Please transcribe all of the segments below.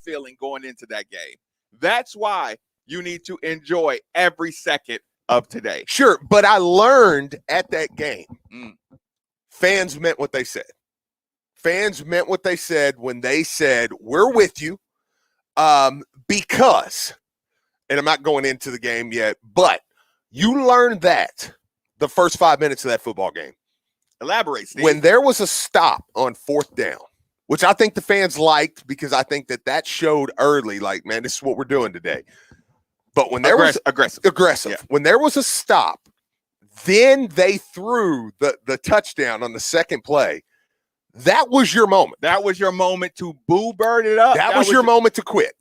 feeling going into that game. That's why you need to enjoy every second of today. Sure, but I learned at that game, fans meant what they said. Fans meant what they said when they said, we're with you, because, and I'm not going into the game yet, but you learned that the first 5 minutes of that football game. Elaborate, Steve. When there was a stop on 4th down, which I think the fans liked because I think that showed early, like, man, this is what we're doing today. But when there was aggressive, yeah. When there was a stop, then they threw the touchdown on the second play. That was your moment. That was your moment to boo bird it up. That was your moment to quit.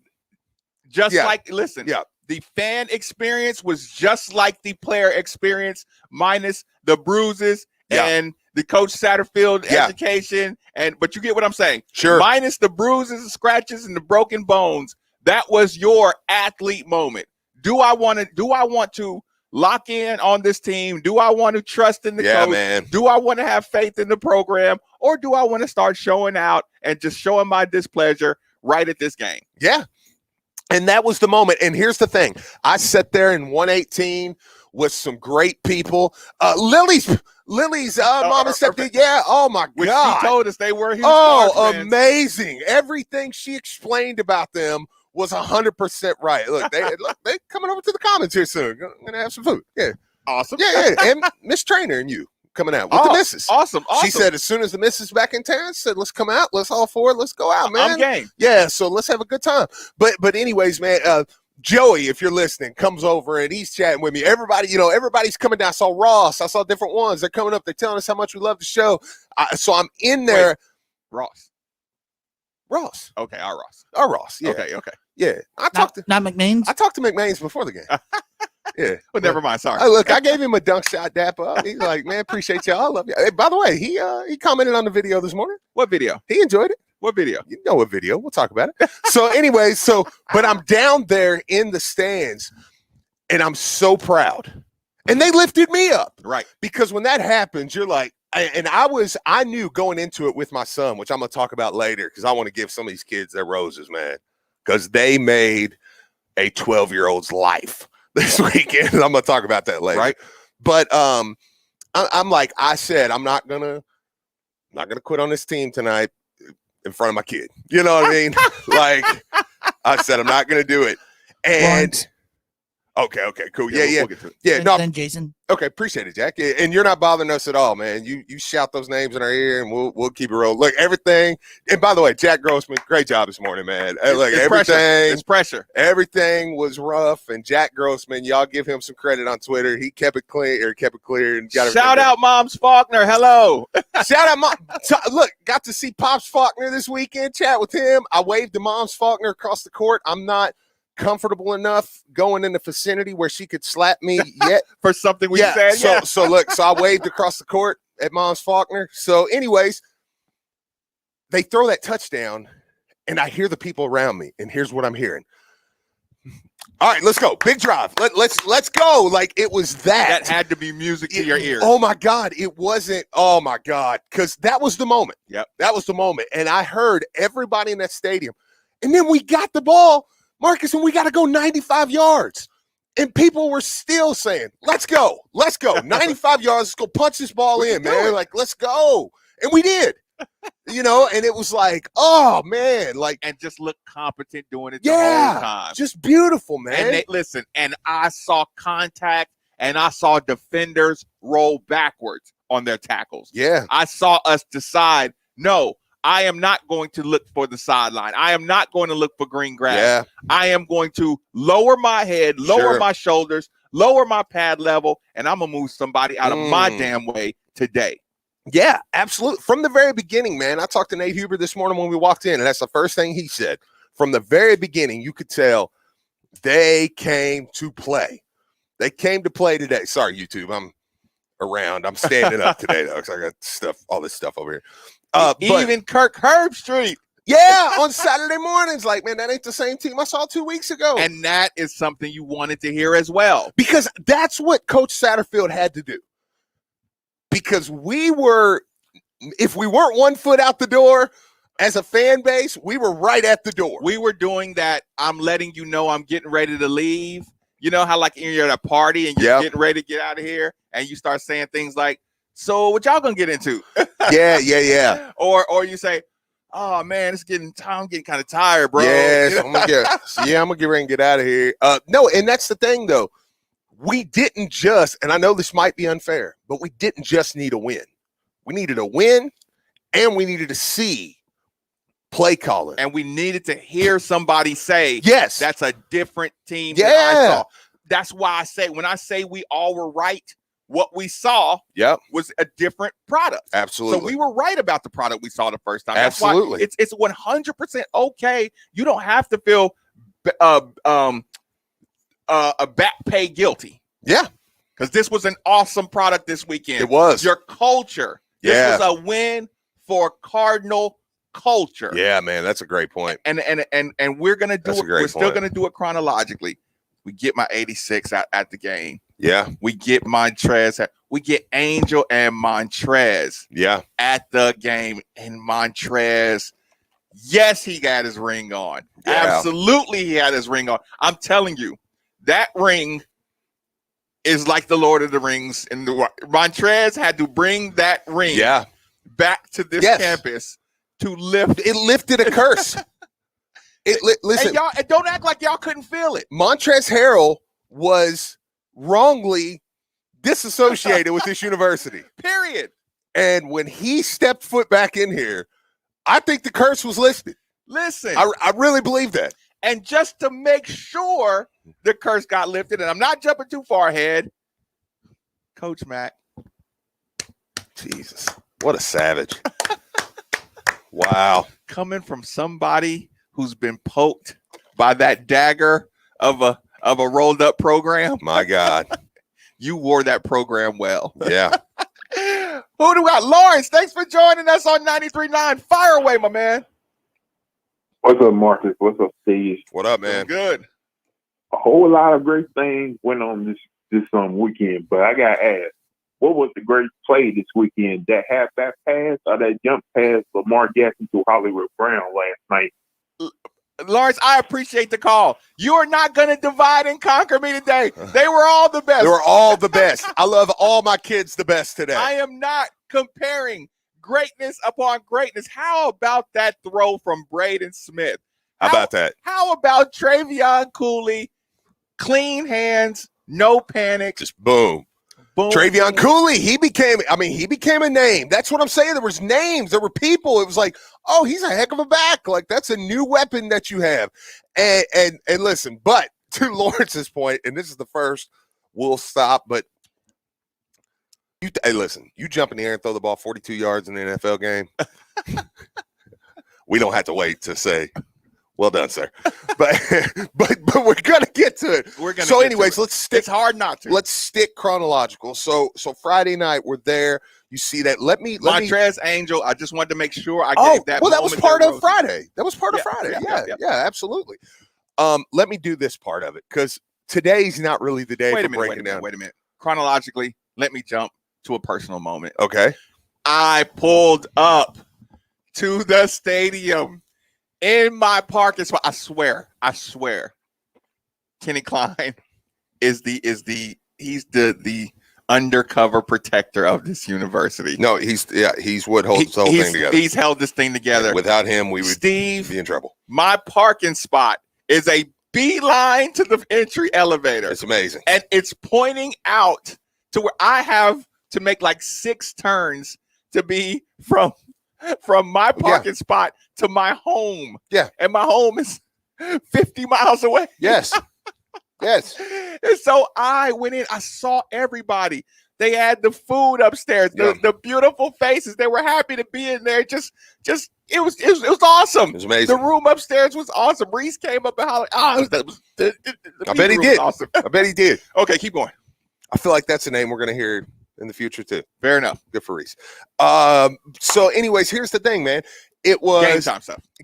Just like, listen, the fan experience was just like the player experience, minus the bruises and the Coach Satterfield education. But you get what I'm saying. Sure. Minus the bruises and scratches and the broken bones. That was your athlete moment. Do I want to lock in on this team? Do I want to trust in the coach? Man. Do I want to have faith in the program? Or do I want to start showing out and just showing my displeasure right at this game? Yeah. And that was the moment. And here's the thing. I sat there in 118 with some great people. Lily's mom and stepdad. Yeah. Oh, my God. She told us they were huge. Oh, amazing. Everything she explained about them was 100% right. Look, they coming over to the comments here soon. Gonna have some food. Yeah, awesome. Yeah. And Miss Trainer and you coming out with the missus. Awesome. She said as soon as the missus back in town, she said, "Let's come out. Let's all four. Let's go out, man. I'm game." Yeah. So let's have a good time. But anyways, man. Joey, if you're listening, comes over and he's chatting with me. Everybody, everybody's coming down. I saw Ross. I saw different ones. They're coming up. They're telling us how much we love the show. So I'm in there. Wait, Ross. Okay, our Ross. Yeah. Okay. Yeah. Not McMains? I talked to McMains before the game. Yeah. Well, never mind. Sorry. Look, I gave him a dunk shot dap up. He's like, man, appreciate y'all. I love you. Hey, by the way, he commented on the video this morning. What video? He enjoyed it. What video? You know what video. We'll talk about it. So anyway, but I'm down there in the stands and I'm so proud. And they lifted me up. Right. Because when that happens, you're like, and I knew going into it with my son, which I'm going to talk about later because I want to give some of these kids their roses, man, because they made a 12-year-old's life this weekend. I'm going to talk about that later. Right. But I'm like I said, I'm not gonna quit on this team tonight in front of my kid. You know what I mean? Like I said, I'm not going to do it. And okay, cool. Yeah. We'll then Jason. Okay, appreciate it, Jack. And you're not bothering us at all, man. You shout those names in our ear, and we'll keep it rolling. Look, everything. And by the way, Jack Grossman, great job this morning, man. Look, everything. It's pressure. Everything was rough, and Jack Grossman, y'all give him some credit on Twitter. He kept it clear, and got shout out, Moms Faulkner. Hello. Shout out, Mom. Look, got to see Pops Faulkner this weekend. Chat with him. I waved to Moms Faulkner across the court. I'm not comfortable enough going in the vicinity where she could slap me yet for something we said. So I waved across the court at Moms Faulkner. So anyways, they throw that touchdown and I hear the people around me, and here's what I'm hearing. All right, let's go. Big drive. Let's go. Like it was that had to be music to your ears. Oh my God. It wasn't. Oh my God. Because that was the moment. Yep. That was the moment. And I heard everybody in that stadium. And then we got the ball, Marcus, and we got to go 95 yards. And people were still saying, let's go. 95 yards, let's go punch this ball in, man. Like, let's go. And we did. And it was like, oh, man. And just look competent doing it the whole time. Just beautiful, man. And and I saw contact, and I saw defenders roll backwards on their tackles. Yeah. I saw us decide, no, I am not going to look for the sideline. I am not going to look for green grass. Yeah. I am going to lower my head, lower my shoulders, lower my pad level, and I'm going to move somebody out of my damn way today. Yeah, absolutely. From the very beginning, man, I talked to Nate Huber this morning when we walked in, and that's the first thing he said. From the very beginning, you could tell they came to play. They came to play today. Sorry, YouTube. I'm around. I'm standing up today, though, because I got all this stuff over here. Even Kirk Herbstreit. Yeah, on Saturday mornings. Like, man, that ain't the same team I saw 2 weeks ago. And that is something you wanted to hear as well. Because that's what Coach Satterfield had to do. Because if we weren't 1 foot out the door, as a fan base, we were right at the door. We were doing that. I'm letting you know I'm getting ready to leave. You know how like you're at a party and you're getting ready to get out of here, and you start saying things like, "So what y'all gonna get into?" Yeah. Or you say, "Oh man, I'm getting kind of tired, bro." Yes, You know? I'm gonna get ready and get out of here. No, and that's the thing though. We didn't just, and I know this might be unfair, but we didn't just need a win. We needed a win, and we needed to see play calling. And we needed to hear somebody say, yes, that's a different team than I saw. That's why I say, when I say we all were right, what we saw was a different product. Absolutely. So we were right about the product we saw the first time. Absolutely. That's why it's 100% okay. You don't have to feel a back pay guilty. Yeah. Because this was an awesome product this weekend. It was. Your culture. This was a win for Cardinal culture. Yeah, man, that's a great point. And we're gonna do it. We're still gonna do it chronologically. We get my 86 at the game. Yeah. We get Montrez. We get Angel and Montrez. Yeah. At the game. And Montrez, yes, he got his ring on. Yeah. Absolutely, he had his ring on. I'm telling you, that ring is like the Lord of the Rings. And Montrez had to bring that ring back to this campus. To lift it, lifted a curse. Listen, and y'all, and don't act like y'all couldn't feel it. Montrezl Harrell was wrongly disassociated with this university. Period. And when he stepped foot back in here, I think the curse was lifted. Listen, I really believe that. And just to make sure the curse got lifted, and I'm not jumping too far ahead, Coach Mack. Jesus, what a savage. Wow. Coming from somebody who's been poked by that dagger of a rolled up program. My God. You wore that program well. Yeah. Who do we got? Lawrence, thanks for joining us on 93.9. Fire away, my man. What's up, Marcus? What's up, Steve? What up, man? Good. A whole lot of great things went on this weekend, but I got asked, what was the great play this weekend? That halfback pass or that jump pass Lamar Jackson to Hollywood Brown last night? Lawrence, I appreciate the call. You are not going to divide and conquer me today. They were all the best. They were all the best. I love all my kids the best today. I am not comparing greatness upon greatness. How about that throw from Braden Smith? How about that? How about Travion Cooley? Clean hands, no panic. Just boom. Boom. Travion Cooley, he became a name. That's what I'm saying. There was names. There were people. It was like, oh, he's a heck of a back. Like, that's a new weapon that you have. And listen, but to Lawrence's point, and this is the first, we'll stop, but listen, you jump in the air and throw the ball 42 yards in the NFL game. We don't have to wait to say, well done, sir. But we're gonna get to it. So, anyways, let's stick. It's hard not to. Let's stick chronological. So Friday night we're there. You see that? Montrez Angel. I just wanted to make sure I gave that. Well, that was part of Friday. That was part of Friday. Yeah, absolutely. Let me do this part of it because today's not really the day for breaking down. Wait a minute. Chronologically, let me jump to a personal moment. Okay. I pulled up to the stadium. In my parking spot, I swear, Kenny Klein is the undercover protector of this university. No, he's what holds this whole thing together. He's held this thing together. Yeah, without him, we would be in trouble. My parking spot is a beeline to the entry elevator. It's amazing. And it's pointing out to where I have to make like 6 turns to be from my parking spot to my home. Yeah. And my home is 50 miles away. Yes. Yes. And so I went in. I saw everybody. They had the food upstairs, the beautiful faces. They were happy to be in there. Just it was awesome. It was amazing. The room upstairs was awesome. Reese came up and hollered. I bet he did. Awesome. I bet he did. Okay, keep going. I feel like that's a name we're going to hear in the future too. Fair enough. Good for Reese. So anyways, here's the thing, man. It was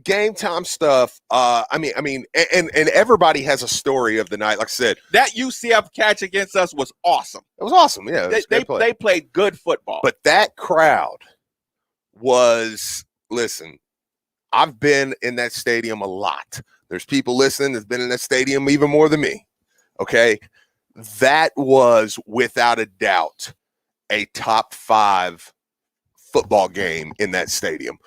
game time stuff. I mean, and everybody has a story of the night. Like I said, that UCF catch against us was awesome. It was awesome. Yeah, they played good football. But that crowd was, listen, I've been in that stadium a lot. There's people listening that's been in that stadium even more than me. Okay. That was without a doubt a top 5 football game in that stadium.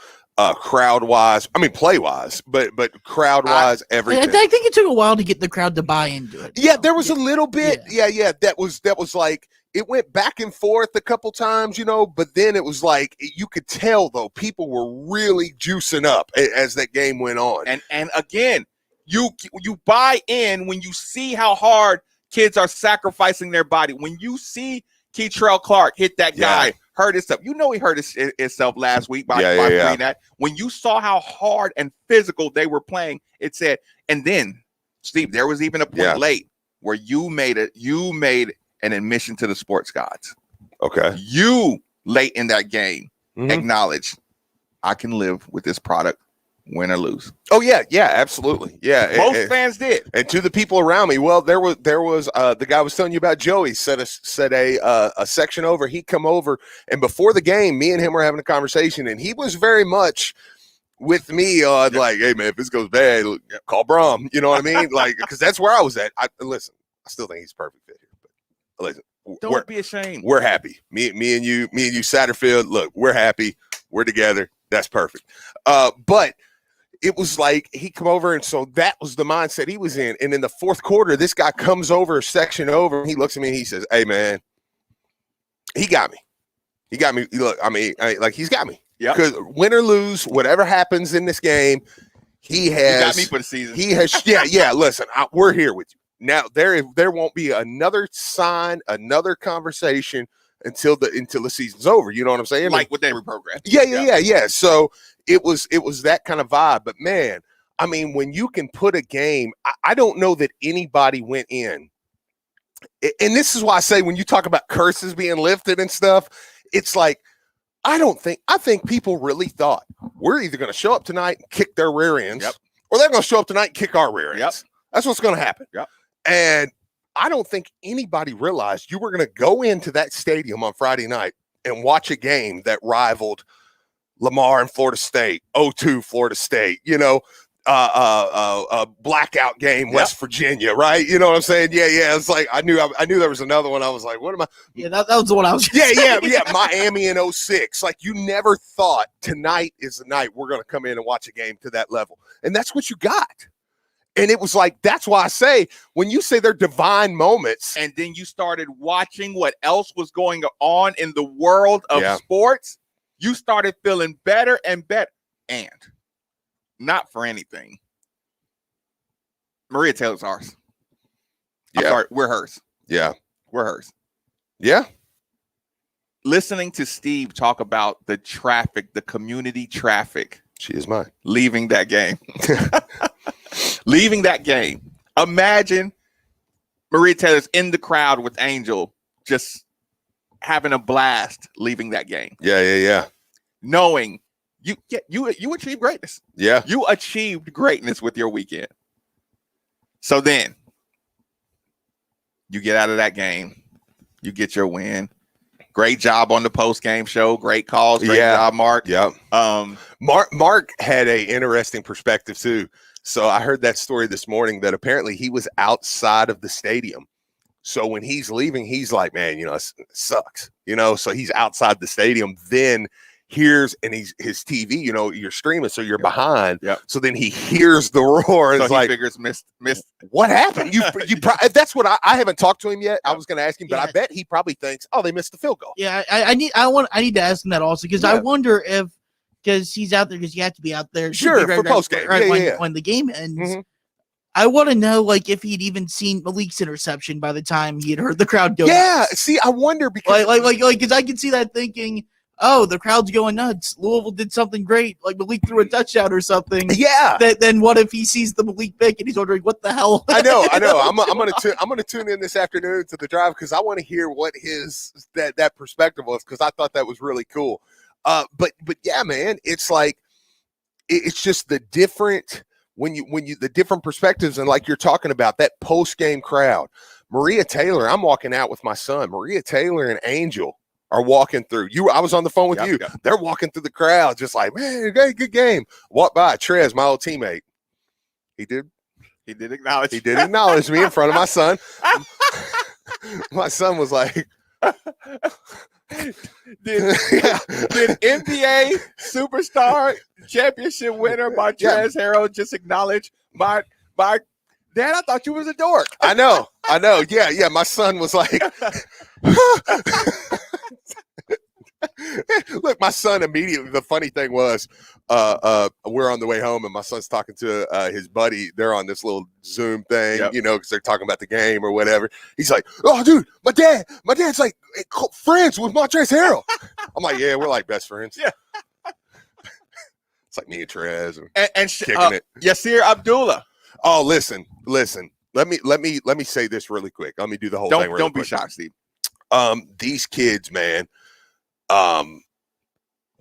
Crowd wise, I mean play wise, but crowd wise, everything. I think it took a while to get the crowd to buy into it. Yeah, there was a little bit. Yeah. That was like it went back and forth a couple times, but then it was like you could tell though people were really juicing up as that game went on. And again, you buy in when you see how hard kids are sacrificing their body. When you see Keitrell Clark hit that guy, hurt himself. He hurt himself last week by doing that. When you saw how hard and physical they were playing, it said, and then, Steve, there was even a point late where you made an admission to the sports gods. Okay. You, late in that game, acknowledged, I can live with this product, win or lose. Oh yeah, absolutely. Yeah, most fans did. And to the people around me, well, there was the guy I was telling you about, Joey, said a section over. He come over, and before the game, me and him were having a conversation, and he was very much with me on like, hey man, if this goes bad, call Brom. You know what I mean? Like, because that's where I was at. Listen, I still think he's perfect fit here, but listen, don't be ashamed. We're happy. Me and you, Satterfield. Look, we're happy. We're together. That's perfect. But it was like he come over, and so that was the mindset he was in. And in the fourth quarter, this guy comes over a section over, and he looks at me and he says, hey, man, he got me. He got me. Look, I mean, he's got me. Yeah. Because win or lose, whatever happens in this game, he got me for the season. He has, yeah. Listen, we're here with you. Now, there won't be another sign, another conversation until the season's over. You know what I'm saying? Like with every program. Yeah. So it was that kind of vibe. But man, I mean, when you can put a game, I don't know that anybody went in. And this is why I say when you talk about curses being lifted and stuff, it's like, I think people really thought we're either going to show up tonight and kick their rear ends, or they're going to show up tonight and kick our rear ends. That's what's going to happen. And I don't think anybody realized you were going to go into that stadium on Friday night and watch a game that rivaled Lamar and Florida State, 0-2 Florida State, a blackout game, West Virginia, right? You know what I'm saying? Yeah. It's like I knew there was another one. I was like, what am I? Yeah, that was the one I was. Yeah. Miami in 06. Like you never thought tonight is the night we're going to come in and watch a game to that level, and that's what you got. And it was like, that's why I say, when you say they're divine moments. And then you started watching what else was going on in the world of sports, you started feeling better and better. And not for anything, Maria Taylor's ours. I'm sorry, we're hers. Yeah. We're hers. Yeah. Listening to Steve talk about the traffic, the community traffic. She is mine. Leaving that game. Leaving that game. Imagine Maria Taylor's in the crowd with Angel, just having a blast leaving that game. Yeah. Knowing you achieved greatness. Yeah. You achieved greatness with your weekend. So then you get out of that game. You get your win. Great job on the post-game show. Great calls. Great job, Mark. Yep. Mark had a interesting perspective too. So I heard that story this morning that apparently he was outside of the stadium. So when he's leaving, he's like, man, it sucks. So he's outside the stadium. Then hears, and his TV, you're streaming, so you're behind. Yep. So then he hears the roar. And so it's he like, figures missed. What happened? That's what I haven't talked to him yet. I was going to ask him, but I bet he probably thinks, oh, they missed the field goal. Yeah, I need to ask him that also, because I wonder if, because he's out there, because you have to be out there. Sure, for post-game. When the game ends. Mm-hmm. I want to know, if he'd even seen Malik's interception by the time he had heard the crowd go nuts. See, I wonder, because because I can see that thinking, oh, the crowd's going nuts. Louisville did something great, like Malik threw a touchdown or something. Yeah. Then what if he sees the Malik pick and he's wondering, what the hell? I know. I'm gonna tune in this afternoon to the drive, because I want to hear what his that perspective was, because I thought that was really cool. But yeah, man, it's like it's just the different when you the different perspectives, and like you're talking about that post game crowd. Maria Taylor, I'm walking out with my son. Maria Taylor and Angel are walking through. I was on the phone with you. Yep. They're walking through the crowd, just like, man, good game. Walk by Trez, my old teammate. He did acknowledge. He did acknowledge me in front of my son. My son was like, did NBA superstar championship winner Montrezl Harrell just acknowledge my Dad? I thought you was a dork. I know. Yeah. My son was like, look, my son immediately. The funny thing was, we're on the way home, and my son's talking to his buddy. They're on this little Zoom thing, because they're talking about the game or whatever. He's like, "Oh, dude, my dad's like friends with Montrezl Harrell." I'm like, "Yeah, we're like best friends." Yeah, it's like me and Trez and kicking it. Yasir Abdullah. Oh, listen. Let me say this really quick. Let me do the whole thing. Don't be shocked, Steve. These kids, man.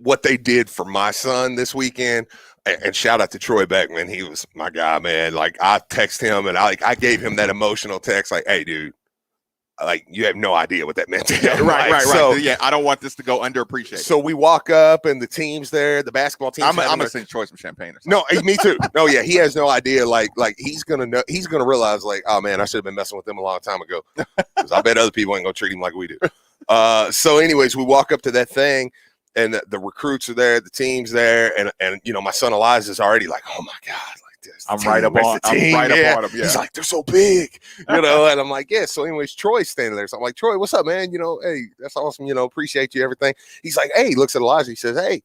What they did for my son this weekend, and shout out to Troy Beckman. He was my guy, man. Like, I text him and I gave him that emotional text, like, "Hey, dude, like, you have no idea what that meant to him." Right. So, yeah, I don't want this to go underappreciated. So we walk up and the team's there, the basketball team. I'm gonna send Troy some champagne or something. No, me too. No, yeah, he has no idea. Like he's gonna realize, like, oh man, I should have been messing with him a long time ago. Because I bet other people ain't gonna treat him like we do. So anyways, we walk up to that thing, and the recruits are there, the team's there, and my son Elijah's already like, oh my God, like this. I'm right up on him. Yeah. He's like, they're so big, and I'm like, yeah. So anyways, Troy's standing there. So I'm like, Troy, what's up, man? Hey, that's awesome. Appreciate you, everything. He's like, hey, he looks at Elijah. He says, hey,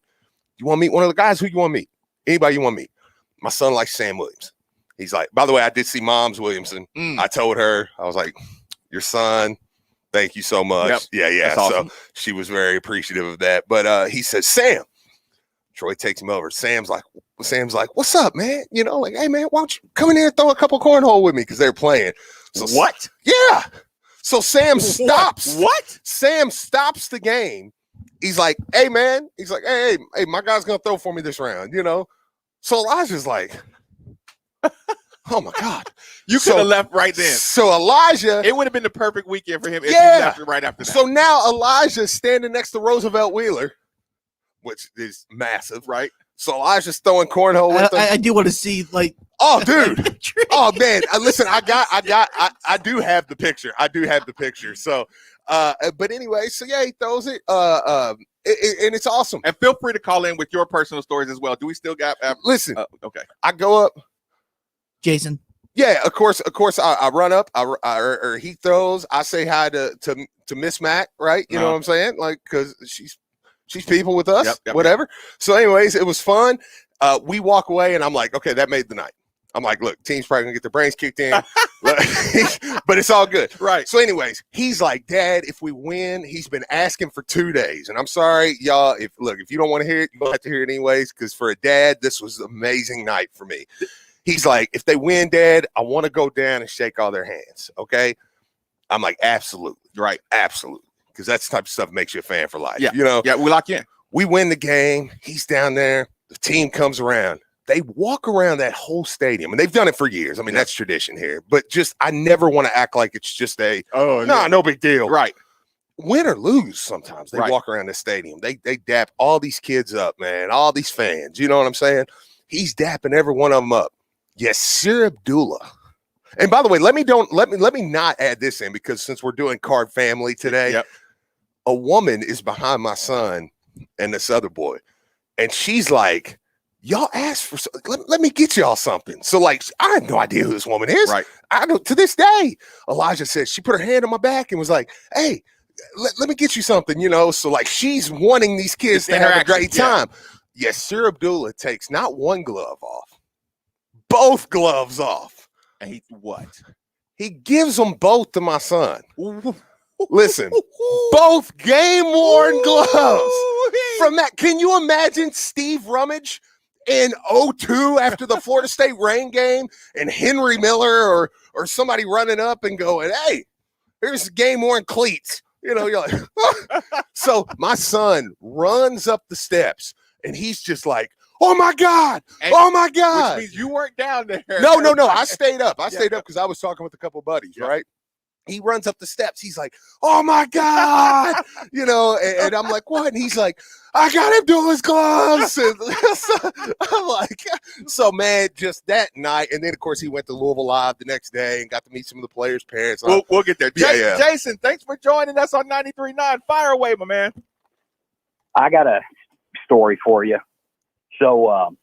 you want to meet one of the guys? Who you want to meet? Anybody you want to meet? My son likes Sam Williams. He's like, by the way, I did see Moms Williamson. I told her, I was like, your son, thank you so much. Yep. Yeah. Awesome. So she was very appreciative of that. But he says, Sam. Troy takes him over. Sam's like, what's up, man? Like, hey, man, why don't you come in here and throw a couple cornhole with me? Because they're playing. So what? Yeah. So Sam stops. What? Sam stops the game. He's like, hey, man. He's like, hey, my guy's going to throw for me this round, So Elijah's like, oh, my God. You could have left right then. So Elijah. It would have been the perfect weekend for him if he left right after that. So now Elijah's standing next to Roosevelt Wheeler, which is massive, right? So Elijah's throwing cornhole with them. I do want to see, like, oh, dude, oh man, listen, I do have the picture. So, but anyway, so yeah, he throws it, and it's awesome. And feel free to call in with your personal stories as well. Do we still got? Listen, okay, I go up, Jason. Yeah, of course, I run up, or he throws. I say hi to Miss Mac, right? You know what I'm saying? Like, because she's people with us, whatever. So anyways, it was fun. We walk away and I'm like, okay, that made the night. I'm like, look, team's probably gonna get their brains kicked in, but it's all good. Right. So anyways, he's like, Dad, if we win, he's been asking for 2 days. And I'm sorry, y'all, if you don't want to hear it, you're gonna have to hear it anyways. Because for a dad, this was an amazing night for me. He's like, if they win, Dad, I want to go down and shake all their hands. Okay. I'm like, absolutely. Right. Absolutely. Because that's the type of stuff that makes you a fan for life. Yeah. Yeah, we lock in. We win the game. He's down there. The team comes around. They walk around that whole stadium, and they've done it for years. I mean, that's tradition here. But just, I never want to act like it's just no big deal. Right. Win or lose, sometimes they walk around the stadium. They dap all these kids up, man. All these fans. You know what I'm saying? He's dapping every one of them up. Yes, Sir Abdullah. And by the way, let me not add this in, because since we're doing Card Family today, a woman is behind my son and this other boy, and she's like, y'all asked for let me get y'all something. So like, I have no idea who this woman is. Right. I don't, to this day. Elijah said she put her hand on my back and was like, hey, let me get you something, So like, she's wanting these kids to have a great time. Yes, Sir Abdullah takes not one glove off, both gloves off. And he gives them both to my son. Listen, both game-worn gloves. From that, can you imagine Steve Rummage in 2002 after the Florida State rain game, and Henry Miller or somebody running up and going, hey, here's the game-worn cleats. You're like, so my son runs up the steps, and he's just like, oh my God. Oh my God. Which means you weren't down there. No. I stayed up. I stayed up because I was talking with a couple of buddies, right? He runs up the steps. He's like, "Oh my God," and I'm like, "What?" And he's like, "I got him doing his gloves." And so, I'm like, so man, just that night. And then of course he went to Louisville Live the next day and got to meet some of the players' parents. We'll get there. Jason, thanks for joining us on 93.9. Fire away, my man. I got a story for you. So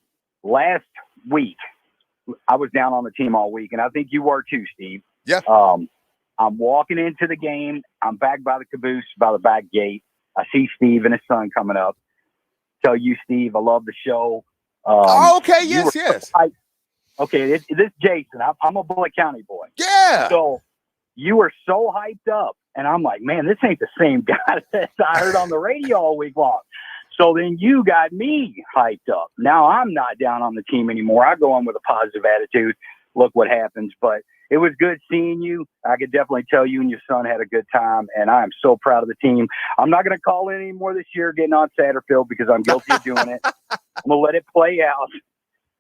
last week, I was down on the team all week, and I think you were too, Steve. Yeah. I'm walking into the game. I'm back by the caboose, by the back gate. I see Steve and his son coming up. Tell you, Steve, I love the show. Okay, yes. Okay, this is Jason. I'm a Bullitt County boy. Yeah. So you were so hyped up, and I'm like, man, this ain't the same guy that I heard on the radio all week long. So then you got me hyped up. Now I'm not down on the team anymore. I go on with a positive attitude. Look what happens. But it was good seeing you. I could definitely tell you and your son had a good time, and I am so proud of the team. I'm not going to call in anymore this year getting on Satterfield because I'm guilty of doing it. I'm going to let it play out.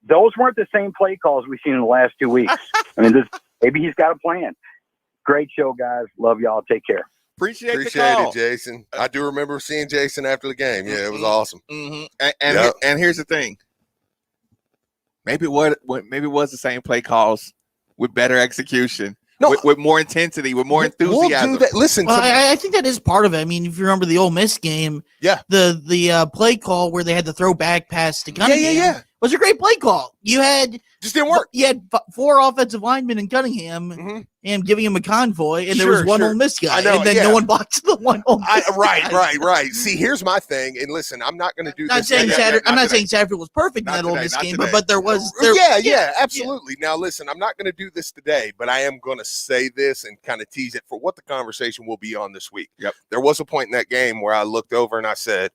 Those weren't the same play calls we've seen in the last 2 weeks. I mean, maybe he's got a plan. Great show, guys. Love y'all. Take care. Appreciate it, Jason. I do remember seeing Jason after the game. Yeah, it was awesome. Mm-hmm. And here's the thing. Maybe it was the same play calls with better execution, with more intensity, with more enthusiasm. We'll do that. Listen, I think that is part of it. I mean, if you remember the Ole Miss game, the play call where they had the throw back pass to Cunningham was a great play call. Just didn't work. You had 4 offensive linemen in Cunningham and giving him a convoy, and there was one Ole Miss guy, and then no one blocks the one Ole Miss guy. Right. See, here's my thing, and listen, I'm not going to do this. I'm not saying Satterfield was perfect in that Ole Miss game, but there was. Absolutely. Now, listen, I'm not going to do this today, but I am going to say this and kind of tease it for what the conversation will be on this week. Yep. There was a point in that game where I looked over and I said,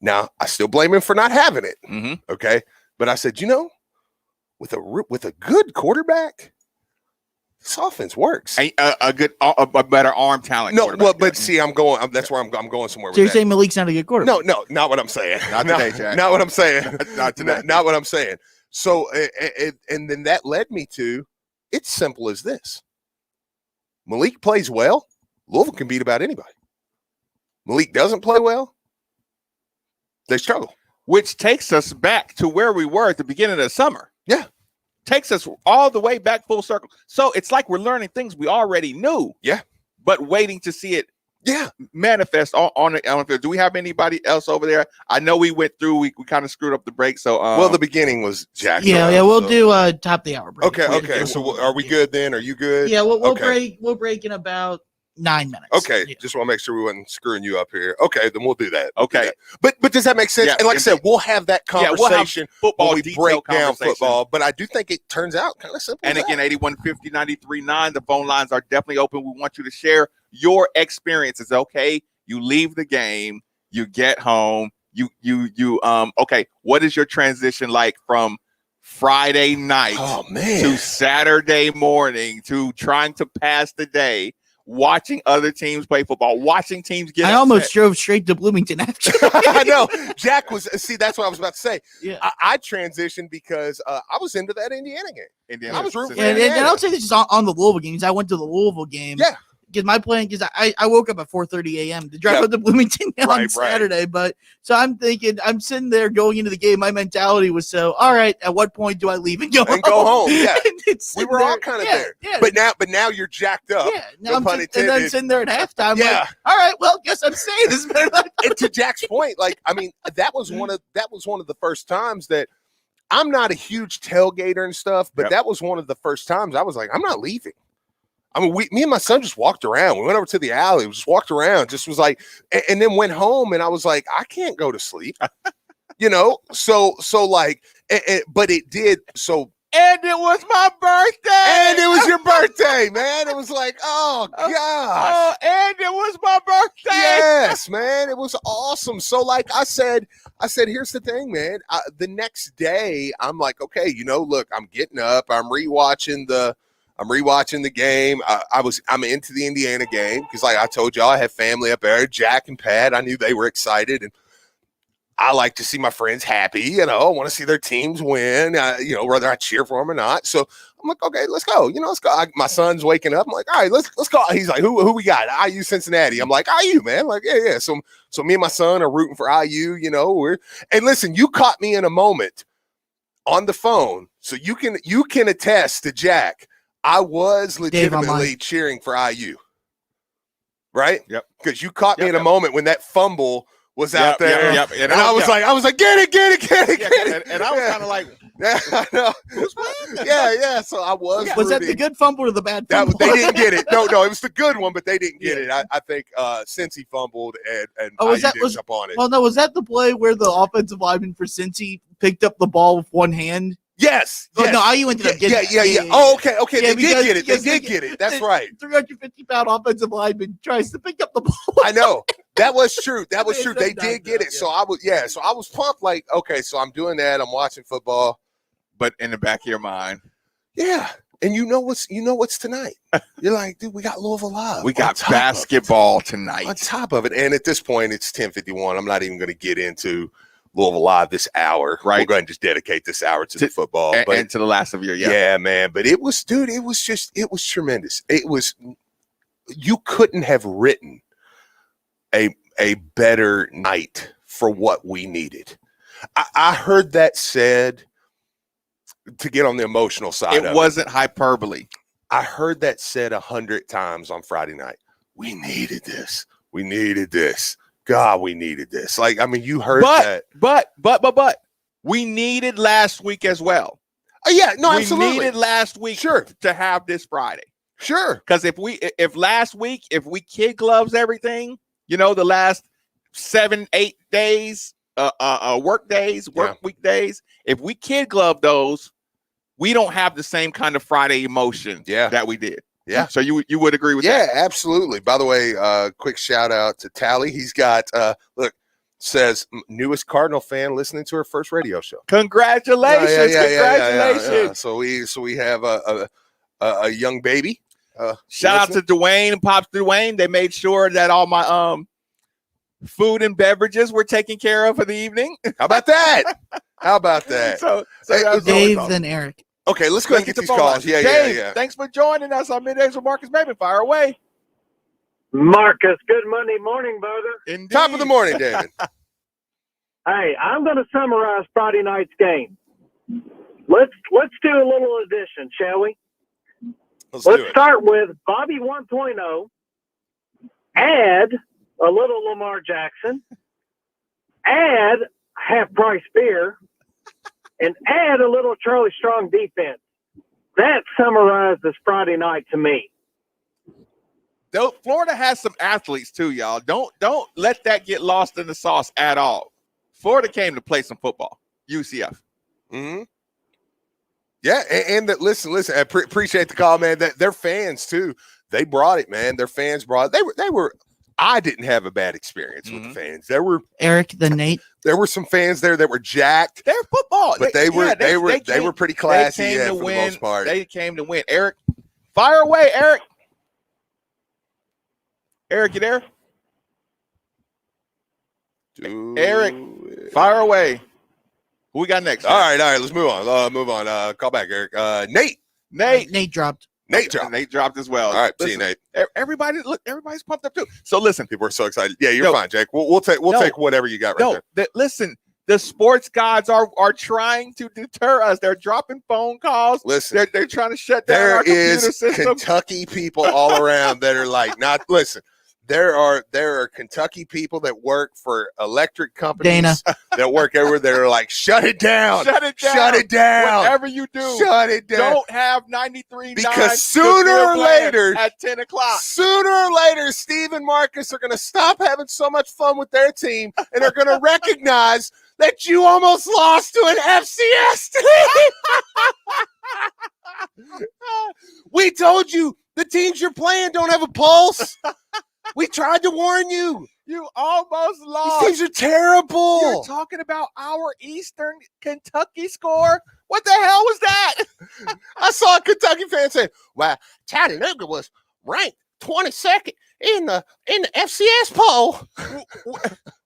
now I still blame him for not having it. Mm-hmm. Okay. But I said, with a good quarterback, this offense works. A better arm talent. No, well, but see, that's where I'm going somewhere. So you're saying Malik's not a good quarterback? No, not what I'm saying. Not today, Jack. Not what I'm saying. Not today. Not what I'm saying. So, and then that led me to, it's simple as this. Malik plays well, Louisville can beat about anybody. Malik doesn't play well, they struggle. Which takes us back to where we were at the beginning of the summer. Yeah. Takes us all the way back full circle. So it's like we're learning things we already knew. Yeah. But waiting to see it manifest on the field. Do we have anybody else over there? I know we went through, we kind of screwed up the break. So the beginning was jacked. We'll do top of the hour break. Okay. So are we good then? Are you good? Yeah, we'll break in about 9 minutes. Okay, just want to make sure we wasn't screwing you up here. Okay, then we'll do that. But does that make sense? Yeah, and like I said, we'll have that conversation football when we break down football. But I do think it turns out kind of simple. And again, 8150-93.9. The phone lines are definitely open. We want you to share your experiences. Okay, you leave the game, you get home, okay, what is your transition like from Friday night to Saturday morning to trying to pass the day? Watching other teams play football, watching teams get upset. Almost drove straight to Bloomington after. I know. Jack that's what I was about to say. Yeah. I transitioned because I was into that Indiana game. I was rooting for Indiana. And I'll say this is on the Louisville games. I went to the Louisville game. Yeah. Because my plan, I woke up at 4:30 a.m. to drive up to Bloomington on Saturday. But so I'm thinking, I'm sitting there going into the game. My mentality was all right, at what point do I leave and go home? Yeah. We were all kind of there. Yeah. But now you're jacked up. Yeah. Now I'm sitting there at halftime. Yeah. Like, all right, well, guess I'm saying this better. And to Jack's point, that was one of the first times that I'm not a huge tailgater and stuff, but that was one of the first times I was like, I'm not leaving. I mean, me and my son just walked around. We went over to the alley, just walked around, just was like, and then went home. And I was like, I can't go to sleep, So like, but it did. So, and it was my birthday. And it was your birthday, man. It was like, oh gosh. And it was my birthday. Yes, man. It was awesome. So like I said, here's the thing, man. The next day, I'm like, okay, look, I'm getting up. I'm rewatching the game. I'm into the Indiana game because, like I told y'all, I have family up there. Jack and Pat, I knew they were excited, and I like to see my friends happy. I want to see their teams win. Whether I cheer for them or not. So I'm like, okay, let's go. Let's go. My son's waking up. I'm like, all right, let's go. He's like, who we got? IU Cincinnati. I'm like, IU, man. Like, yeah. So me and my son are rooting for IU. And listen, you caught me in a moment on the phone, so you can attest to Jack. I was legitimately cheering for IU, right? Yep. Because you caught me in a moment when that fumble was out there. Yep. And I was like, get it. And I was kind of like, I know. Who's playing? Yeah. So I was. Was that the good fumble or the bad fumble? They didn't get it. No, it was the good one, but they didn't get it. I think Cincy fumbled and IU didn't jump on it. Well, no, was that the play where the offensive lineman for Cincy picked up the ball with one hand? Yes. Oh, no, IU ended up getting it. Yeah. Oh, okay. They did get it. They did get it. That's right. 350-pound offensive lineman tries to pick up the ball. I know. That was true. They did get it. So I was pumped. Like, okay, so I'm doing that. I'm watching football, but in the back of your mind, yeah. And you know what's tonight? You're like, dude, we got Louisville Live. We got basketball tonight. On top of it, and at this point, it's 10:51. I'm not even going to get into Louisville Live this hour. Right. We'll go ahead and just dedicate this hour to the football. And to the last of your yeah, man. But it was tremendous. You couldn't have written a better night for what we needed. I heard that said to get on the emotional side. It wasn't hyperbole. I heard that said 100 times on Friday night. We needed this. God, we needed this. Like, I mean, you heard that. But we needed last week as well. Absolutely. We needed last week to have this Friday. Sure. Because if last week, if we kid gloves everything, the last 7-8 days, week days, if we kid glove those, we don't have the same kind of Friday emotion that we did. Yeah. So you would agree with that? Yeah, absolutely. By the way, quick shout out to Tally. He's got says newest Cardinal fan listening to her first radio show. Congratulations. Yeah. So we have a young baby. Shout out to Dwayne and Pops Dwayne. They made sure that all my food and beverages were taken care of for the evening. How about that? So Dave and Eric. Okay, let's go ahead and get these calls. Dave, thanks for joining us on Middays with Marcus Maven. Fire away. Marcus, good Monday morning, brother. Indeed. Top of the morning, David. Hey, I'm going to summarize Friday night's game. Let's do a little addition, shall we? Let's start with Bobby 1.0, add a little Lamar Jackson, add half-price beer, and add a little Charlie Strong defense. That summarizes Friday night to me. Florida has some athletes too, y'all. Don't let that get lost in the sauce at all. Florida came to play some football. UCF. Mm-hmm. Yeah, and listen. I appreciate the call, man. That their fans too. They brought it, man. Their fans brought it. They were. I didn't have a bad experience with the fans. There were Nate. There were some fans there that were jacked. They're football, but they were pretty classy for the most part. They came to win. Eric, fire away, Eric. Eric, you there? Eric, fire away. Who we got next? All right. Let's move on. Call back, Eric. Nate dropped. Nate dropped as well. All right, see you, Nate. Everybody's pumped up too. So listen, people are so excited. Yeah, you're fine, Jake. We'll take whatever you got there. Listen, the sports gods are trying to deter us. They're dropping phone calls. Listen, they're trying to shut down our computer system. Kentucky people all around that are like, not listen. There are Kentucky people that work for electric companies that work everywhere that are like, shut it down. Shut it down. Whatever you do, shut it down. Don't have 93.9 because sooner or later at 10 o'clock. Sooner or later, Steve and Marcus are going to stop having so much fun with their team and are going to recognize that you almost lost to an FCS team. We told you the teams you're playing don't have a pulse. We tried to warn you. You almost lost. These teams are terrible. You're talking about our Eastern Kentucky score? What the hell was that? I saw a Kentucky fan say, well, Chattanooga was ranked 22nd in the FCS poll.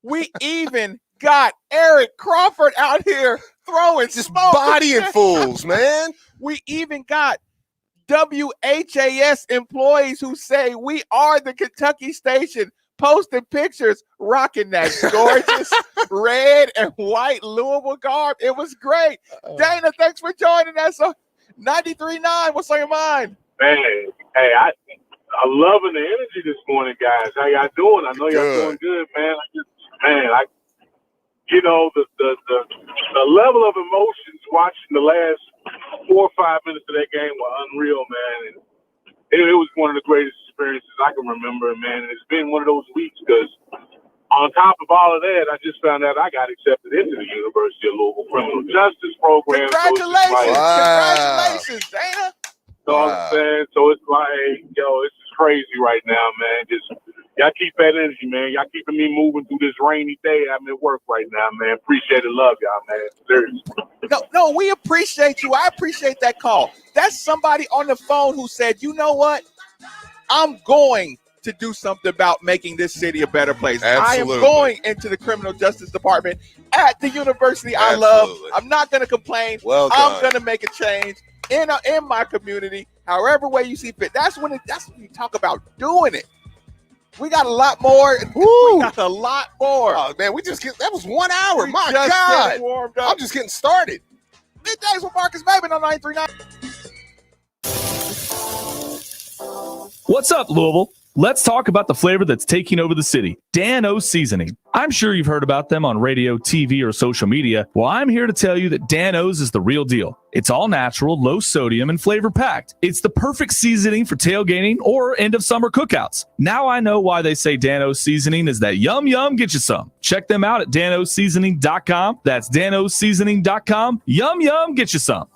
We even got Eric Crawford out here throwing just smoke. bodying fools, man. We even got WHAS employees who say we are the Kentucky station posting pictures rocking that gorgeous red and white Louisville garb. It was great. Dana, thanks for joining us. 93.9, what's on your mind? Man, hey, I'm loving the energy this morning, guys. How y'all doing? I know y'all doing good, man. The level of emotions watching the last 4 or 5 minutes of that game were unreal, man. And it was one of the greatest experiences I can remember, man. And it's been one of those weeks because on top of all of that, I just found out I got accepted into the University of Louisville Criminal Justice Program. Congratulations. Congratulations, Dana. You know what I'm saying? So it's like, it's just crazy right now, man. Just y'all keep that energy, man. Y'all keeping me moving through this rainy day. I'm at work right now, man. Appreciate it. Love y'all, man. Seriously. No, we appreciate you. I appreciate that call. That's somebody on the phone who said, you know what? I'm going to do something about making this city a better place. Absolutely. I am going into the criminal justice department at the university I love. I'm not going to complain. I'm going to make a change in my community, however way you see fit. That's when you talk about doing it. We got a lot more. We got a lot more. Oh, man, that was 1 hour. My God. Warmed up. I'm just getting started. Middays with Marcus Maven on 93.9. What's up, Louisville? Let's talk about the flavor that's taking over the city, Dan-O Seasoning. I'm sure you've heard about them on radio, TV, or social media. Well, I'm here to tell you that Dan-O's is the real deal. It's all natural, low sodium, and flavor packed. It's the perfect seasoning for tailgating or end of summer cookouts. Now I know why they say Dan-O Seasoning is that yum, yum, get you some. Check them out at danoseasoning.com. That's danoseasoning.com. Yum, yum, get you some.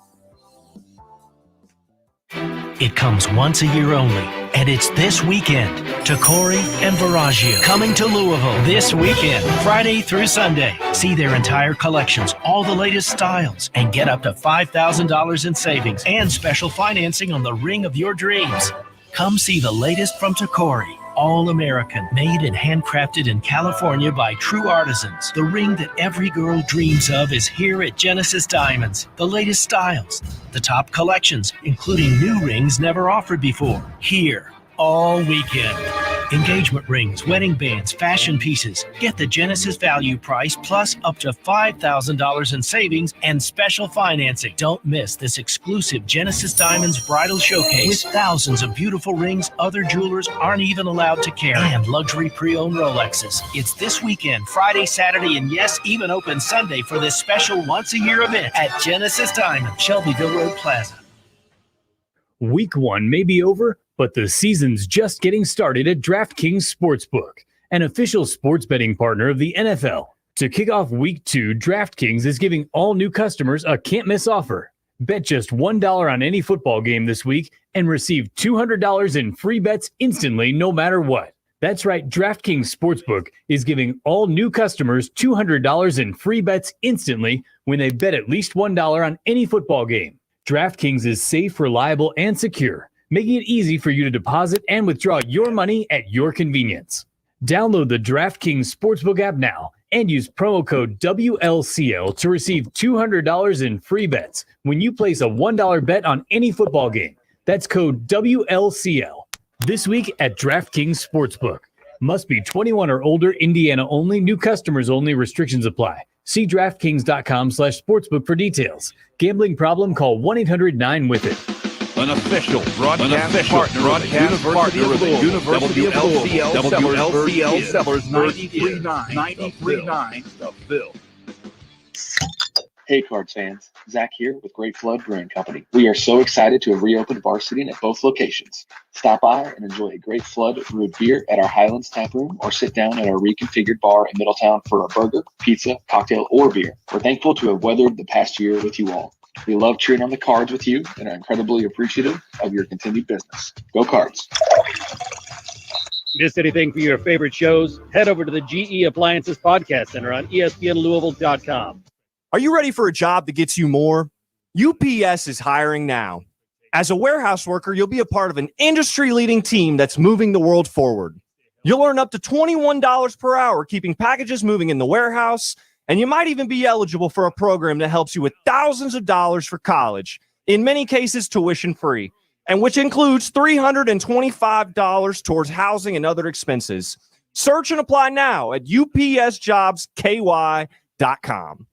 It comes once a year only, and it's this weekend. Tacori and Viraggio coming to Louisville this weekend, Friday through Sunday. See their entire collections, all the latest styles, and get up to $5,000 in savings and special financing on the ring of your dreams. Come see the latest from Tacori. All American, made and handcrafted in California by true artisans. The ring that every girl dreams of is here at Genesis Diamonds. The latest styles, the top collections, including new rings never offered before. Here, all weekend. Engagement rings, wedding bands, fashion pieces. Get the Genesis value price plus up to $5,000 in savings and special financing. Don't miss this exclusive Genesis Diamonds bridal showcase with thousands of beautiful rings other jewelers aren't even allowed to carry and luxury pre-owned Rolexes. It's this weekend, Friday, Saturday, and yes, even open Sunday for this special once-a-year event at Genesis Diamonds, Shelbyville Road Plaza. Week 1 may be over, but the season's just getting started at DraftKings Sportsbook, an official sports betting partner of the NFL. To kick off Week 2, DraftKings is giving all new customers a can't-miss offer. Bet just $1 on any football game this week and receive $200 in free bets instantly no matter what. That's right, DraftKings Sportsbook is giving all new customers $200 in free bets instantly when they bet at least $1 on any football game. DraftKings is safe, reliable, and secure, making it easy for you to deposit and withdraw your money at your convenience. Download the DraftKings Sportsbook app now and use promo code WLCL to receive $200 in free bets when you place a $1 bet on any football game. That's code WLCL. This week at DraftKings Sportsbook. Must be 21 or older, Indiana only, new customers only, restrictions apply. See DraftKings.com/sportsbook for details. Gambling problem? Call 1-800-9-WITH-IT. An official broadcast partner of the University of Louisville, WLCL Sellers 93.9 Stuffville. Hey, Cards fans. Zach here with Great Flood Brewing Company. We are so excited to have reopened bar seating at both locations. Stop by and enjoy a Great Flood brewed beer at our Highlands Tap Room or sit down at our reconfigured bar in Middletown for a burger, pizza, cocktail, or beer. We're thankful to have weathered the past year with you all. We love cheering on the Cards with you and are incredibly appreciative of your continued business. Go Cards. Miss anything for your favorite shows? Head over to the GE Appliances Podcast Center on ESPNLouisville.com. Are you ready for a job that gets you more? UPS is hiring now. As a warehouse worker, you'll be a part of an industry-leading team that's moving the world forward. You'll earn up to $21 per hour keeping packages moving in the warehouse, and you might even be eligible for a program that helps you with thousands of dollars for college, in many cases tuition-free. and which includes $325 towards housing and other expenses. Search and apply now at upsjobsky.com.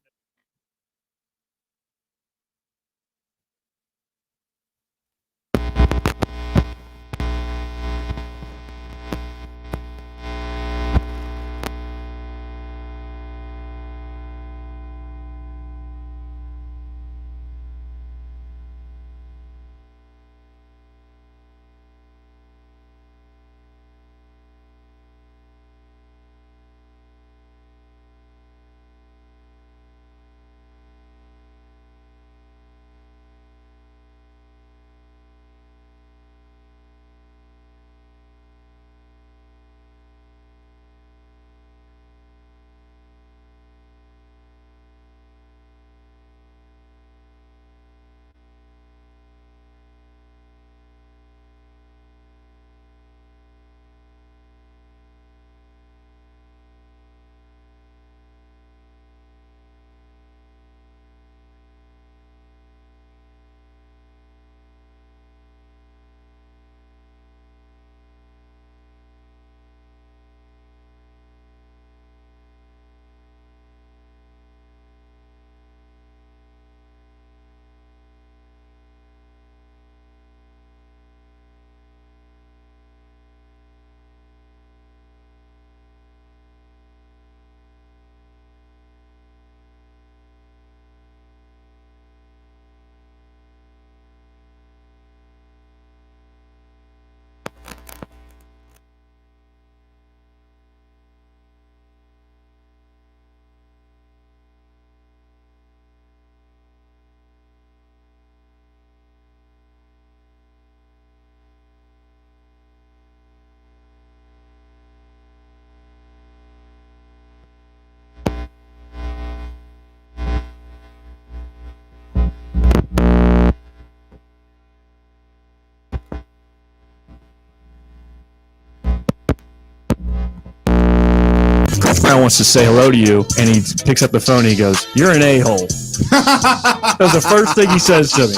Brown wants to say hello to you, and he picks up the phone and he goes, "You're an a-hole." That was the first thing he says to me.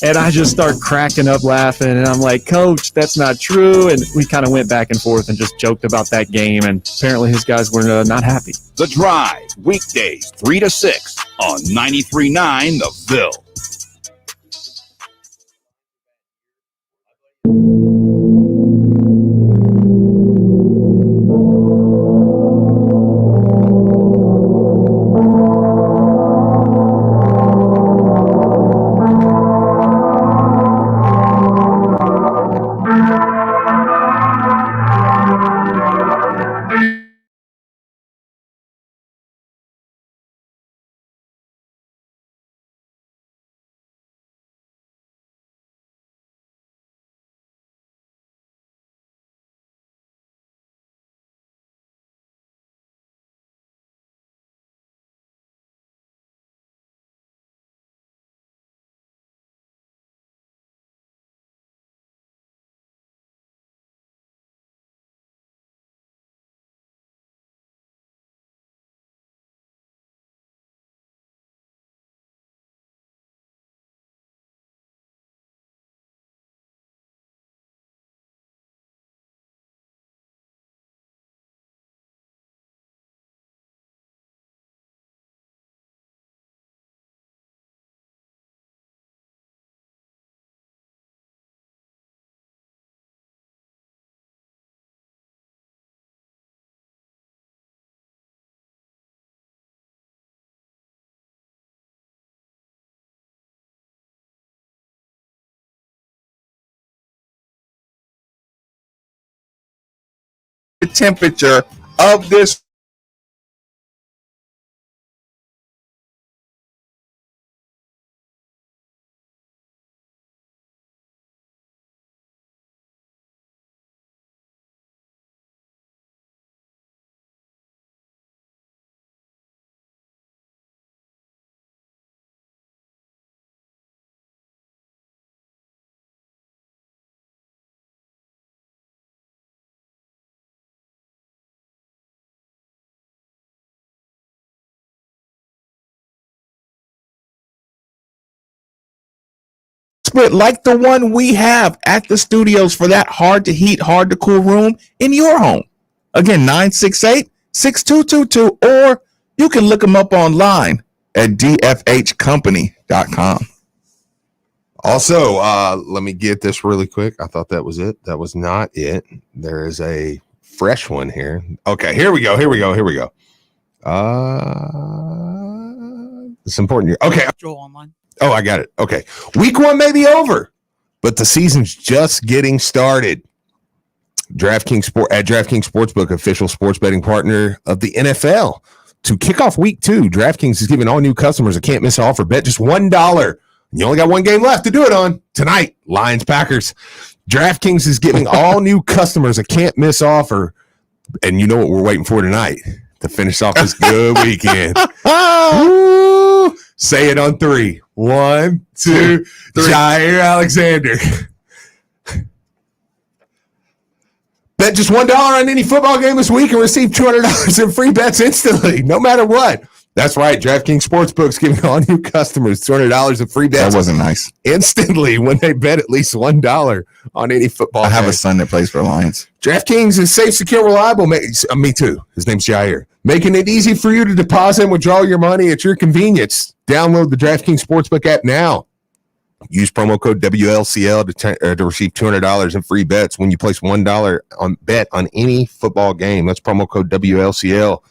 And I just start cracking up laughing, and I'm like, "Coach, that's not true." And we kind of went back and forth and just joked about that game, and apparently his guys were not happy. The Drive, weekdays 3 to 6 on 93.9 The Ville. The temperature of this split like the one we have at the studios for that hard to heat, hard to cool room in your home. Again, 968-6222, or you can look them up online at dfhcompany.com. Also, let me get this really quick. I thought that was it. That was not it. There is a fresh one here. Okay, here we go. It's important. Okay. Joel online. Oh, I got it. Okay. Week 1 may be over, but the season's just getting started. DraftKings Sportsbook, official sports betting partner of the NFL. To kick off week 2, DraftKings is giving all new customers a can't miss offer. Bet just $1. You only got one game left to do it on. Tonight, Lions-Packers. DraftKings is giving all new customers a can't miss offer. And you know what we're waiting for tonight to finish off this good weekend. Woo! Say it on 3. 1, 2, 3. Jair Alexander. Bet just $1 on any football game this week and receive $200 in free bets instantly, no matter what. That's right. DraftKings Sportsbook's giving all new customers $200 in free bets. That wasn't nice. Instantly when they bet at least $1 on any football game. I have a son that plays for Lions. DraftKings is safe, secure, reliable. Me too. His name's Jair. Making it easy for you to deposit and withdraw your money at your convenience. Download the DraftKings Sportsbook app now. Use promo code WLCL to receive $200 in free bets when you place $1 on bet on any football game. That's promo code WLCL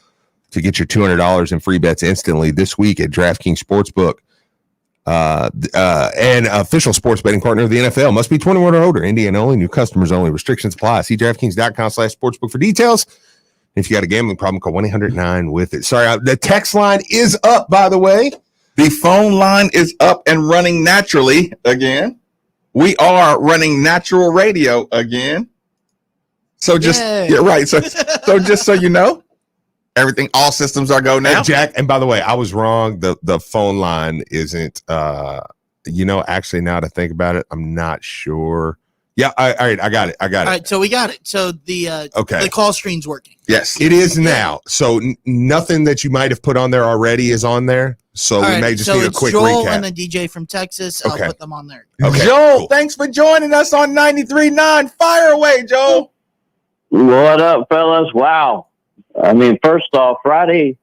to get your $200 in free bets instantly this week at DraftKings Sportsbook. And official sports betting partner of the NFL. Must be 21 or older. Indiana only. New customers only. Restrictions apply. See DraftKings.com/sportsbook for details. If you got a gambling problem, call 1-800-9-WITH-IT. Sorry, the text line is up, by the way. The phone line is up and running naturally again. We are running natural radio again. So just, yeah, right. So just so you know, everything, all systems are go now. And Jack, and by the way, I was wrong. The phone line isn't, actually now to think about it, I'm not sure. Yeah, all right, I got it. All right, so we got it. So the call screen's working. Yes, it is now. So nothing that you might have put on there already is on there. So we may just need a quick Joel recap. And the DJ from Texas, I'll put them on there. Okay, Joel, thanks for joining us on 93.9. Fire away, Joel. What up, fellas? Wow. I mean, first off, Friday,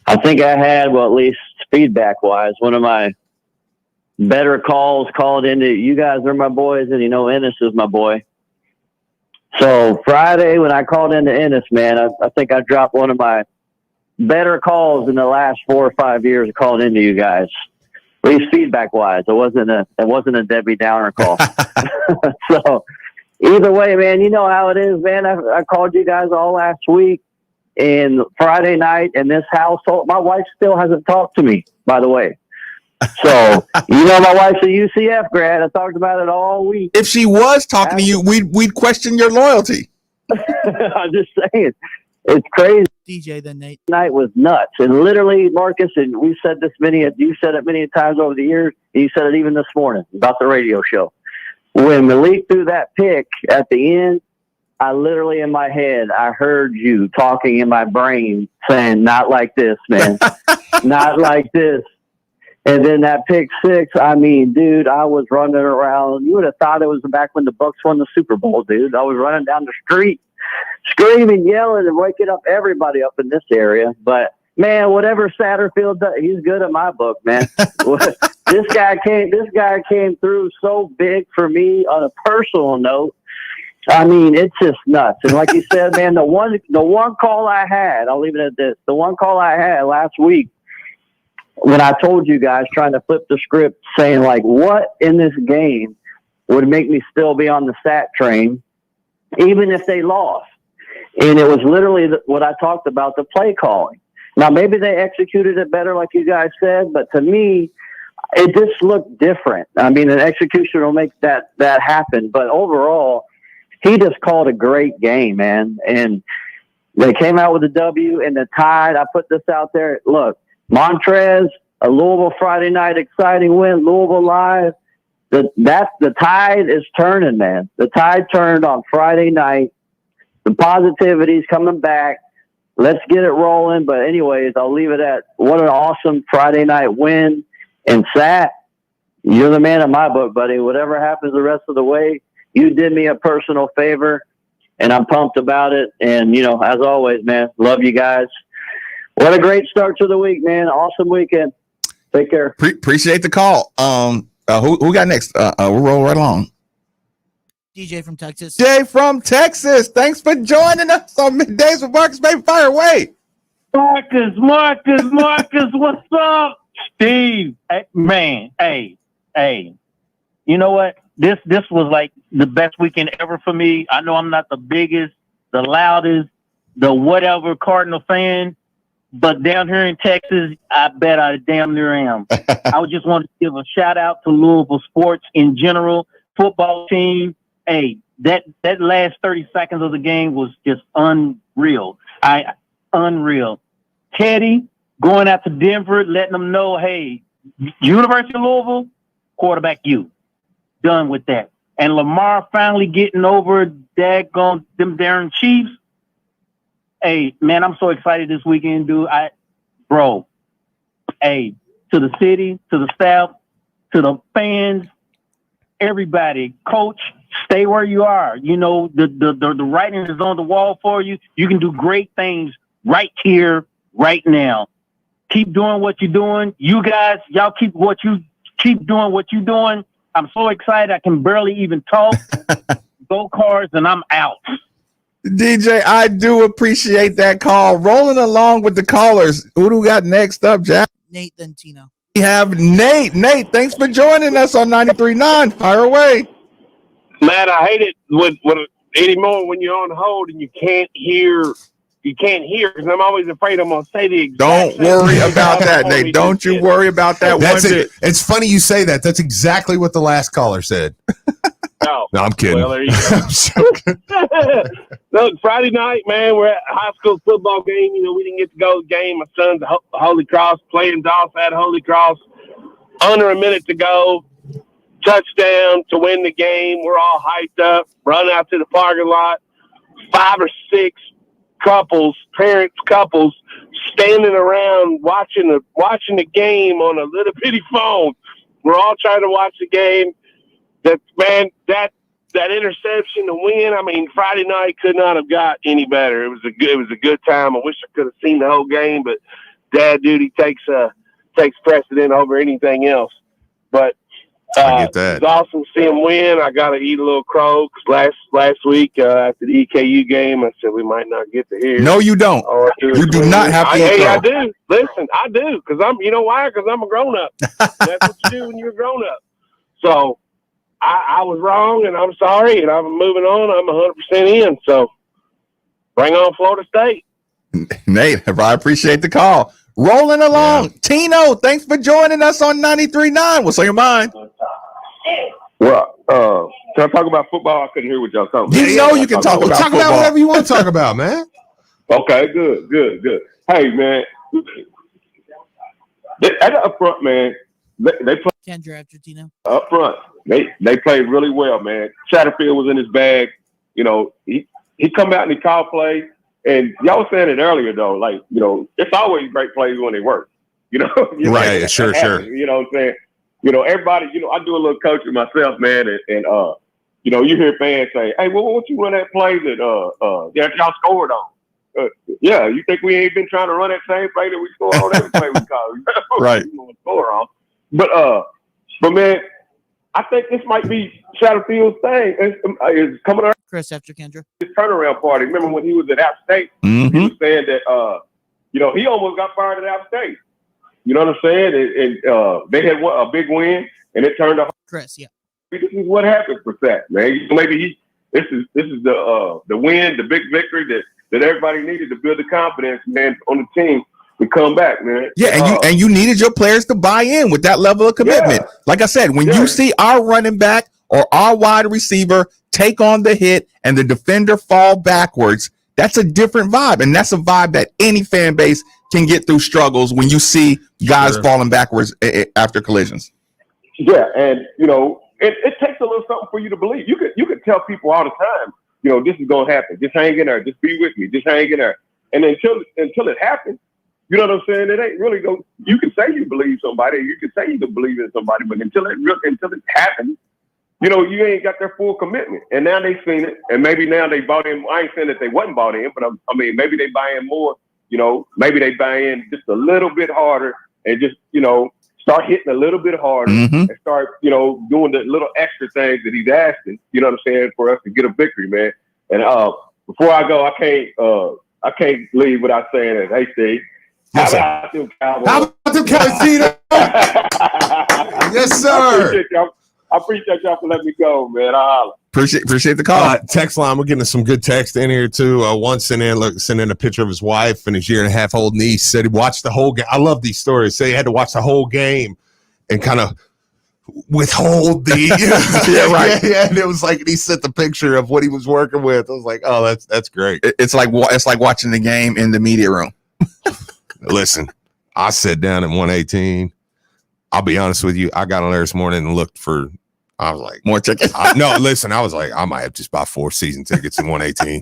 I think I had, at least feedback-wise, one of my better calls called into. You guys are my boys, and Ennis is my boy. So Friday, when I called into Ennis, man, I think I dropped one of my better calls in the last 4 or 5 years of calling into you guys. At least feedback-wise, it wasn't a Debbie Downer call. So either way, man, you know how it is, man. I called you guys all last week and Friday night in this household. My wife still hasn't talked to me, by the way. So, my wife's a UCF grad. I talked about it all week. If she was talking to you, we'd question your loyalty. I'm just saying. It's crazy. DJ, then Nate. Night was nuts. And literally, Marcus, and you said it many times over the years, and you said it even this morning about the radio show. When Malik threw that pick at the end, I literally in my head, I heard you talking in my brain saying, not like this, man. Not like this. And then that pick six, I mean, dude, I was running around. You would have thought it was back when the Bucs won the Super Bowl, dude. I was running down the street, screaming, yelling, and waking up everybody up in this area. But, man, whatever Satterfield does, he's good in my book, man. This guy came through so big for me on a personal note. I mean, it's just nuts. And like you said, man, the one call I had, I'll leave it at this. The one call I had last week, when I told you guys, trying to flip the script, saying like, what in this game would make me still be on the stat train, even if they lost? And it was literally what I talked about, the play calling. Now, maybe they executed it better, like you guys said, but to me, it just looked different. I mean, an execution will make that happen, but overall, he just called a great game, man. And they came out with a W and the Tide. I put this out there. Look, Montrez, a Louisville Friday night exciting win, Louisville live. The tide is turning, man. The tide turned on Friday night. The positivity's coming back. Let's get it rolling. But anyways, I'll leave it at what an awesome Friday night win. And Sat, You're the man in my book, buddy. Whatever happens the rest of the way, you did me a personal favor, and I'm pumped about it. And, you know, as always, man, love you guys. What a great start to the week, man. Awesome weekend. Take care. Appreciate the call. Who got next? We'll roll right along. DJ from Texas. Jay from Texas. Thanks for joining us on Middays with Marcus. Baby, fire away. Marcus, what's up? Steve, hey. You know what? This was like the best weekend ever for me. I know I'm not the biggest, the loudest, the whatever Cardinal fan, but down here in Texas, I bet I damn near am. I would just want to give a shout out to Louisville sports in general, football team. Hey, that last 30 seconds of the game was just unreal. Unreal. Teddy going out to Denver, letting them know, hey, University of Louisville, quarterback you. Done with that. And Lamar finally getting over daggone them Darren Chiefs. Hey, man, I'm so excited this weekend, dude. Hey, to the city, to the staff, to the fans, everybody, coach, stay where you are. You know, the writing is on the wall for you. You can do great things right here, right now. Keep doing what you're doing. You guys, y'all keep doing what you're doing. I'm so excited I can barely even talk. Go Cards, and I'm out. DJ, I do appreciate that call. Rolling along with the callers. Who do we got next up, Jack? Nate, then Tino. We have Nate. Nate, thanks for joining us on 93.9. Fire away. Man, I hate it with anymore when you're on hold and you can't hear. You can't hear because I'm always afraid I'm going to say the exact Don't worry about that, Nate. Don't you worry about that. That's it. It's funny you say that. That's exactly what the last caller said. No, I'm kidding. Well, there you go. Look, Friday night, man, we're at a high school football game. You know, we didn't get to go to the game. My son's at Holy Cross, playing Dolph at Holy Cross. Under a minute to go. Touchdown to win the game. We're all hyped up. Run out to the parking lot. 5 or 6 couples standing around watching the game on a little bitty phone. We're all trying to watch the game. That interception to win. I mean, Friday night could not have got any better. It was a good time. I wish I could have seen the whole game, but dad duty takes precedent over anything else. But I get that. It's awesome to see him win. I got to eat a little crow because last week after the EKU game, I said we might not get to hear. No, you don't. You do not have to eat crow. I do. Listen, I do because you know why? Because I'm a grown up. That's what you do when you're a grown up. So I was wrong, and I'm sorry, and I'm moving on. I'm 100% in. So bring on Florida State. Nate, I appreciate the call. Rolling along. Yeah. Tino, thanks for joining us on 93.9. What's on your mind? Well, can I talk about football? I couldn't hear what y'all talking about. You know you can talk about football. Talk about whatever you want to talk about, man. Okay, good. Hey, man. Up front, man, they play. Can't draft your Tino. Up front, they played really well, man. Satterfield was in his bag. You know, he come out and he called play. And y'all was saying it earlier, though, like, you know, it's always great plays when they work. You know? Right, sure. You know what I'm saying? You know, everybody, you know, I do a little coaching myself, man, and you know, you hear fans say, hey, well, won't you run that play that y'all scored on? Yeah, you think we ain't been trying to run that same play that we scored on every play we call? Right. Score on. But man, I think this might be Satterfield's thing. It's coming around. Chris after Kendra. His turnaround party. Remember when he was at App State? Mm-hmm. He was saying that, you know, he almost got fired at App State. You know what I'm saying? And they had a big win, and it turned out. Chris, yeah. This is what happened for Sat, man. Maybe this is the win, the big victory that everybody needed to build the confidence, man, on the team to come back, man. Yeah, and you needed your players to buy in with that level of commitment. Yeah. Like I said, when you see our running back or our wide receiver take on the hit and the defender fall backwards, that's a different vibe. And that's a vibe that any fan base can get through struggles when you see guys falling backwards after collisions. Yeah, and, you know, it takes a little something for you to believe. You could tell people all the time, you know, this is going to happen. Just hang in there. Just be with me. Just hang in there. And until it happens, You know what I'm saying? It ain't really go. You can say you believe somebody, you can say you can believe in somebody, but until it happens, you know, you ain't got their full commitment. And now they've seen it, and maybe now they bought in. I ain't saying that they wasn't bought in, but I mean, maybe they buy in more. You know, maybe they buy in just a little bit harder and just, you know, start hitting a little bit harder and start, you know, doing the little extra things that he's asking. You know what I'm saying? For us to get a victory, man. And before I go, I can't leave without saying that. Hey, Steve. How about them Cowboys? How about them Cowboys? Yes, sir. I appreciate y'all for letting me go, man. Appreciate the call. Text line. We're getting some good text in here too. One sent in a picture of his wife and his 1.5-year old niece. Said he watched the whole game. I love these stories. Say he had to watch the whole game and kind of withhold the yeah, right. Yeah, and it was like he sent the picture of what he was working with. I was like, oh, that's great. It's like watching the game in the media room. Listen, I sat down at 118. I'll be honest with you. I got on there this morning and looked for. I was like, more tickets. No, listen. I was like, I might have just bought 4 season tickets in 118.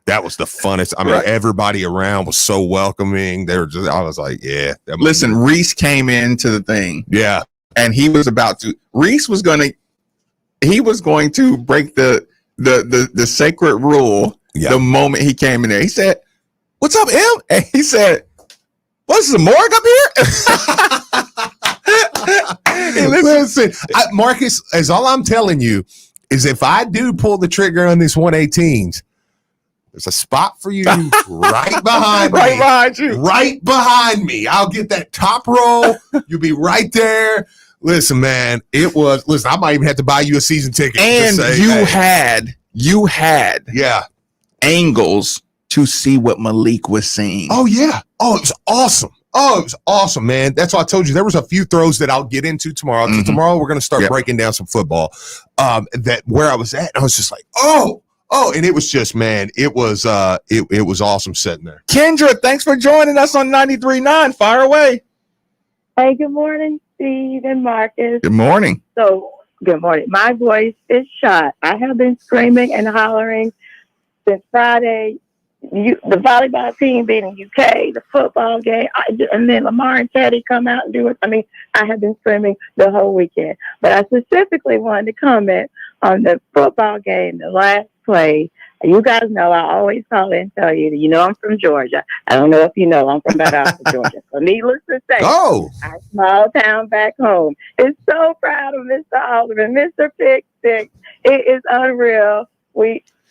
That was the funnest. I mean, everybody around was so welcoming. They were just. I was like, yeah. Listen, Reese came into the thing. Yeah, and he was about to. Reese was going to break the sacred rule. Yeah. The moment he came in there, he said, "What's up, M?" And he said, "What's the morgue up here?" Hey, listen, Marcus, as all I'm telling you is if I do pull the trigger on this 118s, there's a spot for you right behind me. Right behind you. Right behind me. I'll get that top row. You'll be right there. Listen, man, listen, I might even have to buy you a season ticket. And you had angles to see what Malik was seeing. Oh, yeah. Oh, it was awesome. Oh, it was awesome, man. That's why I told you there was a few throws that I'll get into tomorrow. Mm-hmm. Tomorrow we're going to start breaking down some football. That where I was at, I was just like, oh, and it was just, man, it was awesome sitting there. Kendra, thanks for joining us on 93.9. Fire away. Hey, good morning, Steve and Marcus. Good morning. So, good morning. My voice is shot. I have been screaming and hollering since Friday. The volleyball team beating UK, the football game, and then Lamar and Teddy come out and do it. I mean, I have been screaming the whole weekend. But I specifically wanted to comment on the football game, the last play. You guys know I always call in and tell you that, you know, I'm from Georgia. I don't know if you know, I'm from Valdosta, Georgia. So needless to say, our small town back home is so proud of Mr. Alderman, Mr. Pick Six. It is unreal.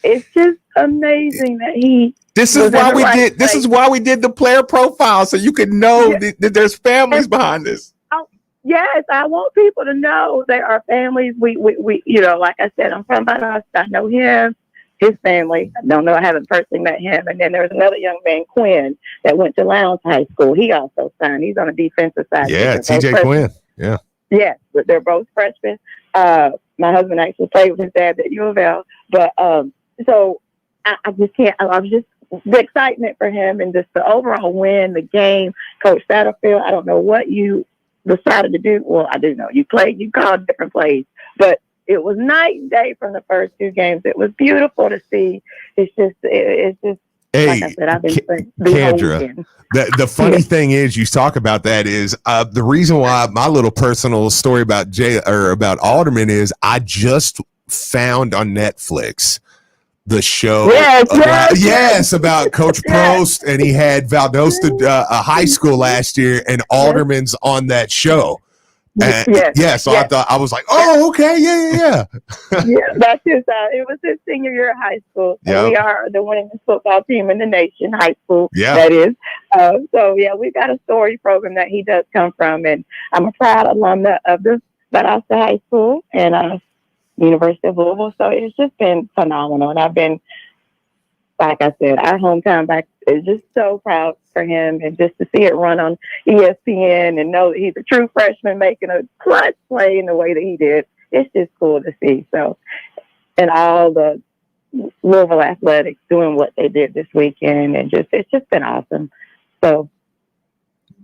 It's just amazing that he. This is why we did the player profile, so you could know that there's families behind this. Yes, I want people to know there are families. We you know, like I said, I'm from Valdosta. I know him, his family. I don't know. I haven't personally met him. And then there's another young man, Quinn, that went to Lowndes High School. He also signed. He's on the defensive side. Yeah, TJ Quinn. Yeah. Yes, but they're both freshmen. My husband actually played with his dad at U of L. But so I just can't. I was just the excitement for him and just the overall win, the game. Coach Satterfield, I don't know what you decided to do. Well, I do know you called different plays, but it was night and day from the first 2 games. It was beautiful to see. It's just hey, like I said, I've been Kendra. The funny thing is, you talk about that is the reason why my little personal story about about Alderman is I just found on Netflix the show about Coach Prost, and he had Valdosta High School last year, and Alderman's on that show. And, so I was like, oh, okay, yeah. That's his. It was his senior year of high school. And we are the winningest football team in the nation, high school. Yeah, that is. We've got a story program that he does come from, and I'm a proud alumna of the Valdosta High School and University of Louisville. So it's just been phenomenal, and I've been, like I said, our hometown back is just so proud for him, and just to see it run on ESPN and know that he's a true freshman making a clutch play in the way that he did. It's just cool to see. So, and all the Louisville athletics doing what they did this weekend, and it's just been awesome. So,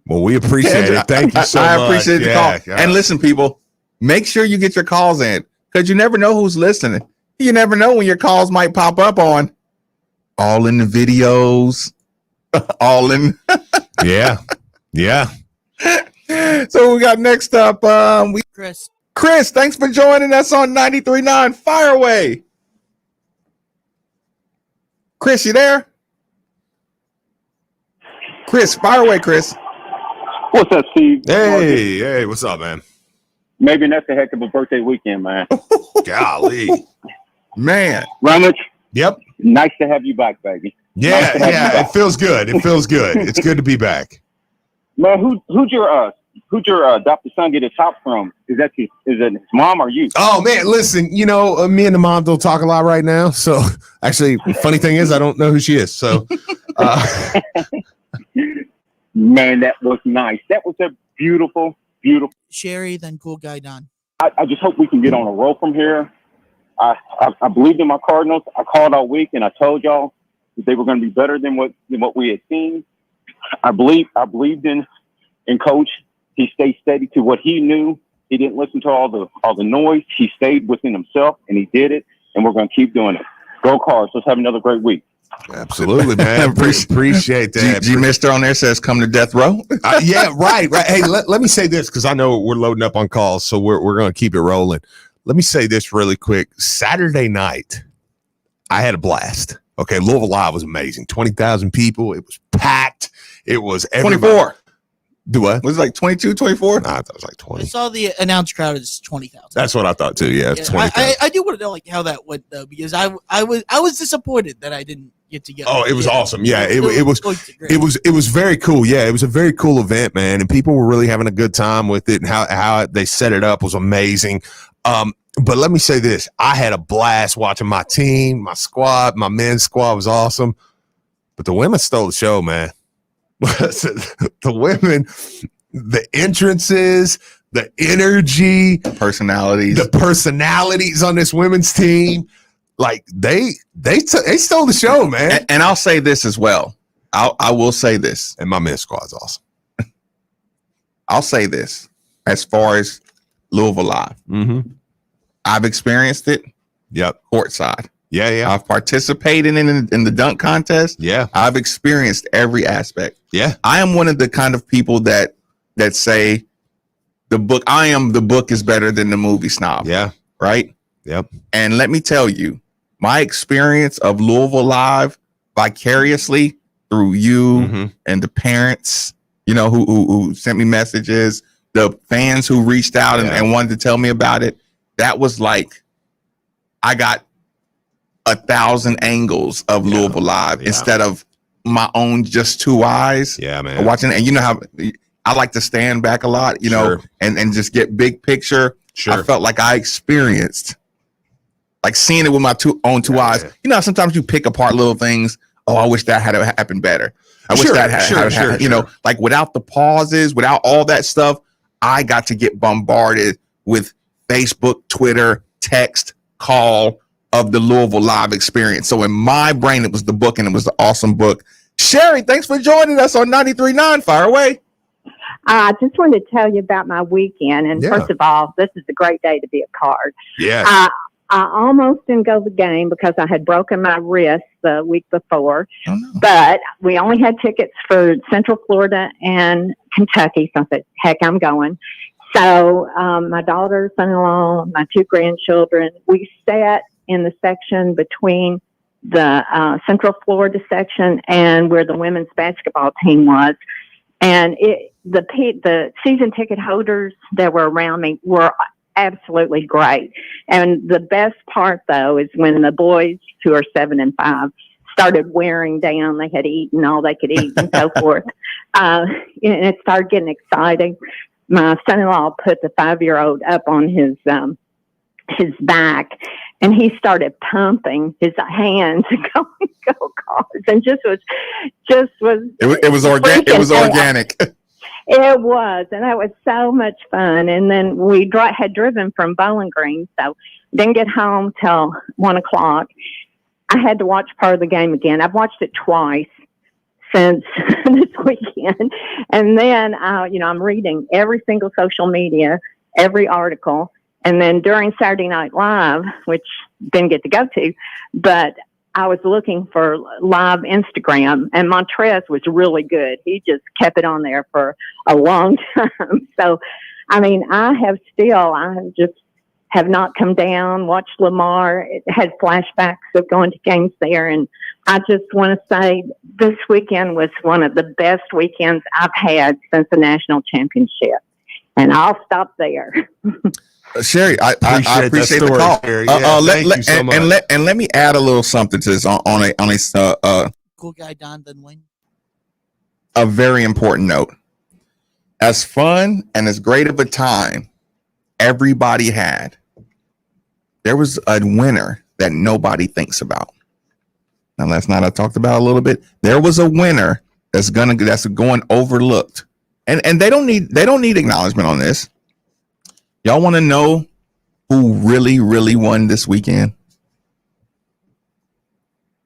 well, we appreciate it. Thank you so much. I appreciate the call. Yeah. And listen, people, make sure you get your calls in, because you never know who's listening. You never know when your calls might pop up on All in the Videos, All in. Yeah. So we got next up, Chris, thanks for joining us on 93.9. Fire away. Chris, you there? Chris, fire away, Chris. What's up, Steve? Hey, what's up, man? Maybe that's a heck of a birthday weekend, man. Golly. Man. Rummage. Yep. Nice to have you back, baby. Yeah, it feels good. It's good to be back. Man, who'd your adopted son get his top from? Is it his mom or you? Oh man, listen, me and the mom don't talk a lot right now. So actually, funny thing is, I don't know who she is. So, man, that was nice. That was a beautiful. Sherry, then cool guy Don. I just hope we can get on a roll from here. I believed in my Cardinals. I called all week and I told y'all that they were going to be better than what we had seen. I believed in Coach. He stayed steady to what he knew. He didn't listen to all the noise. He stayed within himself and he did it. And we're going to keep doing it. Go Cards. Let's have another great week. Absolutely, man. Appreciate that. G Mister on there says come to death row. Yeah, right. Hey, let me say this because I know we're loading up on calls, so we're going to keep it rolling. Let me say this really quick. Saturday night, I had a blast. Okay, Louisville Live was amazing. 20,000 people. It was packed. It was 24. Do what? Was it like 22, 24? Nah, I thought it was like 20. I saw the announced crowd is 20,000. That's what I thought too. Yeah, it's 20,000. I do want to know how that went though, because I was disappointed that I didn't get to go. Oh, it was awesome. Yeah, it was very cool. Yeah, it was a very cool event, man, and people were really having a good time with it, and how they set it up was amazing. But let me say this: I had a blast watching my team, my squad, my men's squad was awesome, but the women stole the show, man. The women, the entrances, the energy, the personalities on this women's team, like they stole the show, man. And I'll say this as well. I will say this, and my men's squad's awesome. I'll say this as far as Louisville Live. Mm-hmm. I've experienced it. Yep, courtside. Yeah. I've participated in the dunk contest. Yeah. I've experienced every aspect. Yeah. I am one of the kind of people that say the book is better than the movie snob. Yeah. Right? Yep. And let me tell you, my experience of Louisville Live vicariously through you and the parents, who sent me messages, the fans who reached out and wanted to tell me about it. That was like, I got 1,000 angles of Louisville Live instead of my own just two eyes. Yeah, man. Watching, and how I like to stand back a lot, and just get big picture. Sure. I felt like I experienced, like seeing it with my own two eyes. Yeah. Sometimes you pick apart little things. Oh, I wish that had happened better. I wish that had happened. Like without the pauses, without all that stuff, I got to get bombarded with Facebook, Twitter, text, call of the Louisville Live experience. So in my brain, it was the book, and it was the awesome book. Sherry, thanks for joining us on 93.9. Fire away. I just wanted to tell you about my weekend. And first of all, this is a great day to be a Card. Yeah. I almost didn't go to the game because I had broken my wrist the week before. Oh, no. But we only had tickets for Central Florida and Kentucky. So I said, heck, I'm going. So my daughter, son-in-law, my two grandchildren, we sat in the section between the Central Florida section and where the women's basketball team was. And the season ticket holders that were around me were absolutely great. And the best part, though, is when the boys who are 7 and 5 started wearing down, they had eaten all they could eat and so forth. And it started getting exciting. My son-in-law put the 5-year-old up on his back, and he started pumping his hands and going, go Cards, and just was. It was organic. It was organic. It was, and that was so much fun. And then we had driven from Bowling Green, so didn't get home till 1:00. I had to watch part of the game again. I've watched it twice since this weekend. And then, I'm reading every single social media, every article. And then during Saturday Night Live, which didn't get to go to, but I was looking for live Instagram, and Montrez was really good. He just kept it on there for a long time. So, I mean, I just have not come down, watched Lamar, had flashbacks of going to games there. And I just want to say this weekend was one of the best weekends I've had since the national championship. And I'll stop there. Sherry, I appreciate the call. Sherry. Thank you so much. And let me add a little something to this on a cool guy Don Dunwayne. A very important note. As fun and as great of a time everybody had, there was a winner that nobody thinks about. Now last night I talked about a little bit. There was a winner that's going overlooked. And they don't need acknowledgement on this. Y'all want to know who really, really won this weekend?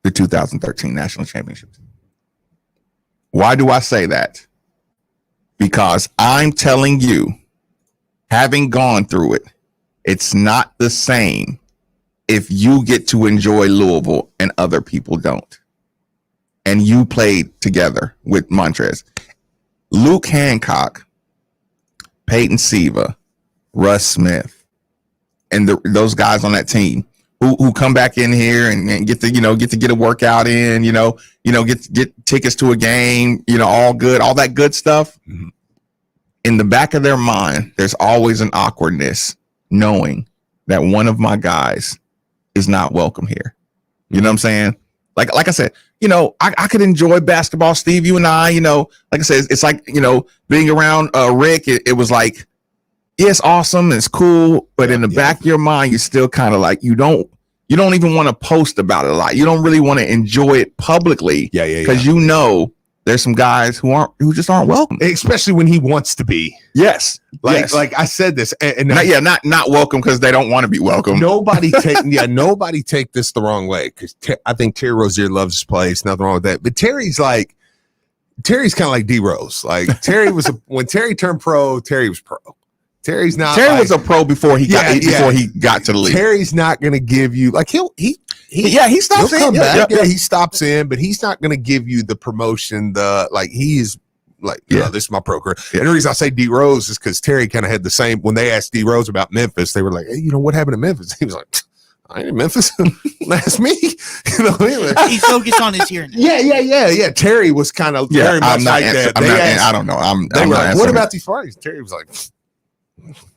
The 2013 National Championship. Why do I say that? Because I'm telling you, having gone through it, it's not the same if you get to enjoy Louisville and other people don't. And you played together with Montrez. Luke Hancock, Peyton Siva, Russ Smith, and those guys on that team who come back in here and get to get a workout in, get tickets to a game, all that good stuff. Mm-hmm. In the back of their mind, there's always an awkwardness knowing that one of my guys is not welcome here. You know what I'm saying? Like I said, I could enjoy basketball, Steve, you and I, like I said, it's like, being around Rick, it was like, yeah, it's awesome, it's cool, but in the back of your mind, you're still kind of like, you don't even want to post about it a lot. You don't really want to enjoy it publicly. Because there's some guys who just aren't welcome, especially when he wants to be. Yes, like I said this, and not welcome because they don't want to be welcome. Nobody take this the wrong way, because I think Terry Rozier loves his place. Nothing wrong with that, but Terry's kind of like D Rose. Like Terry was when Terry turned pro, Terry was pro. Terry was a pro before he got to the league. Terry's not going to give you he stops in. He stops in, but he's not going to give you the promotion. This is my pro career. And the reason I say D Rose is because Terry kind of had the same. When they asked D Rose about Memphis, they were like, "Hey, what happened to Memphis?" He was like, "I ain't in Memphis. That's me." He's focused on his here now. Yeah. Terry was kind of very much like that. I don't know. They were like, "What about these parties?" Terry was like,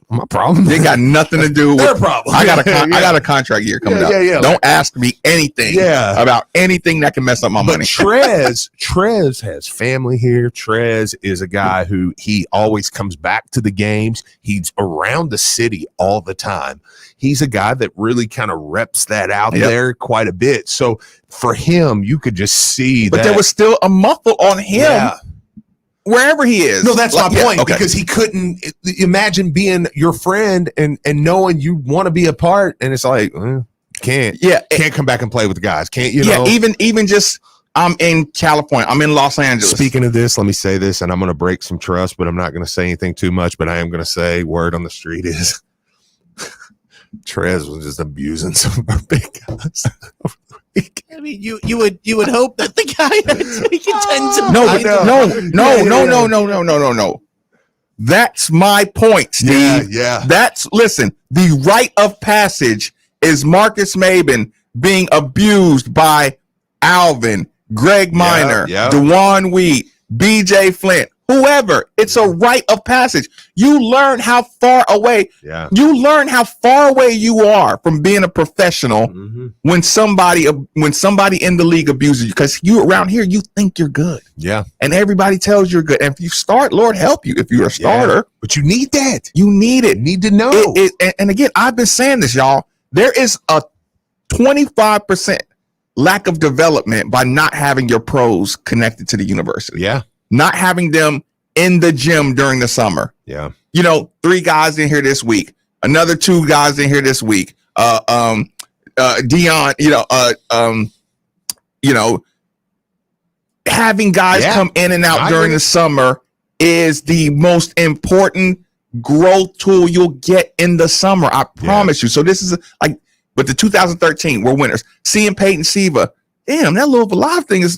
my problem. They got nothing to do with their problem. I got a contract year coming up. Don't ask me anything about anything that can mess up my money. Trez has family here. Trez is a guy who he always comes back to the games. He's around the city all the time. He's a guy that really kind of reps that out there quite a bit. So for him, you could just see but there was still a muffle on him. Yeah. Wherever he is. No, that's my point, because he couldn't imagine being your friend and knowing you want to be a part, and it's like, can't come back and play with the guys. Can't, even just, I'm in California, I'm in Los Angeles. Speaking of this, let me say this, and I'm going to break some trust, but I'm not going to say anything too much, but I am going to say word on the street is Trez was just abusing some of our big guys. I mean, you would hope that the guy had taken tens of No. That's my point, Steve. Yeah. Listen, the rite of passage is Marcus Maben being abused by Alvin, Greg Minor, DeJuan Wheat, BJ Flint, whoever. It's a rite of passage. You learn how far away you are from being a professional when somebody in the league abuses you, because you around here, you think you're good. Yeah. And everybody tells you're good. And if you start, Lord help you if you're a starter. But you need that. You need it. You need to know. And again, I've been saying this, y'all. There is a 25% lack of development by not having your pros connected to the university. Yeah. Not having them in the gym during the summer. Yeah. 3 guys in here this week. Another 2 guys in here this week. Dion, having guys come in and out during the summer is the most important growth tool you'll get in the summer. I promise you. So this is But the 2013, we're winners. Seeing Peyton Siva, damn, that Louisville Live thing is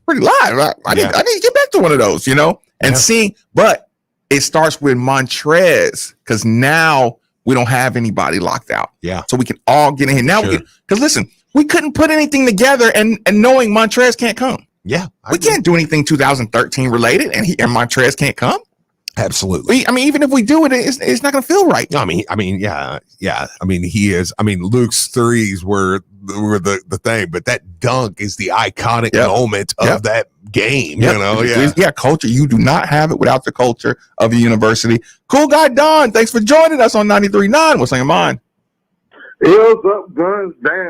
pretty live. I need to get back to one of those, and seeing, but it starts with Montrez because now we don't have anybody locked out. Yeah. So we can all get in here. Now because listen, we couldn't put anything together and knowing Montrez can't come. Yeah. We can't do anything 2013 related and Montrez can't come. Absolutely. Even if we do it, it's not going to feel right. No, yeah. I mean, he is. I mean, Luke's threes were the thing, but that dunk is the iconic moment of that game. Culture. You do not have it without the culture of the university. Cool guy Don, thanks for joining us on 93.9. What's on your mind? Heels up, guns down.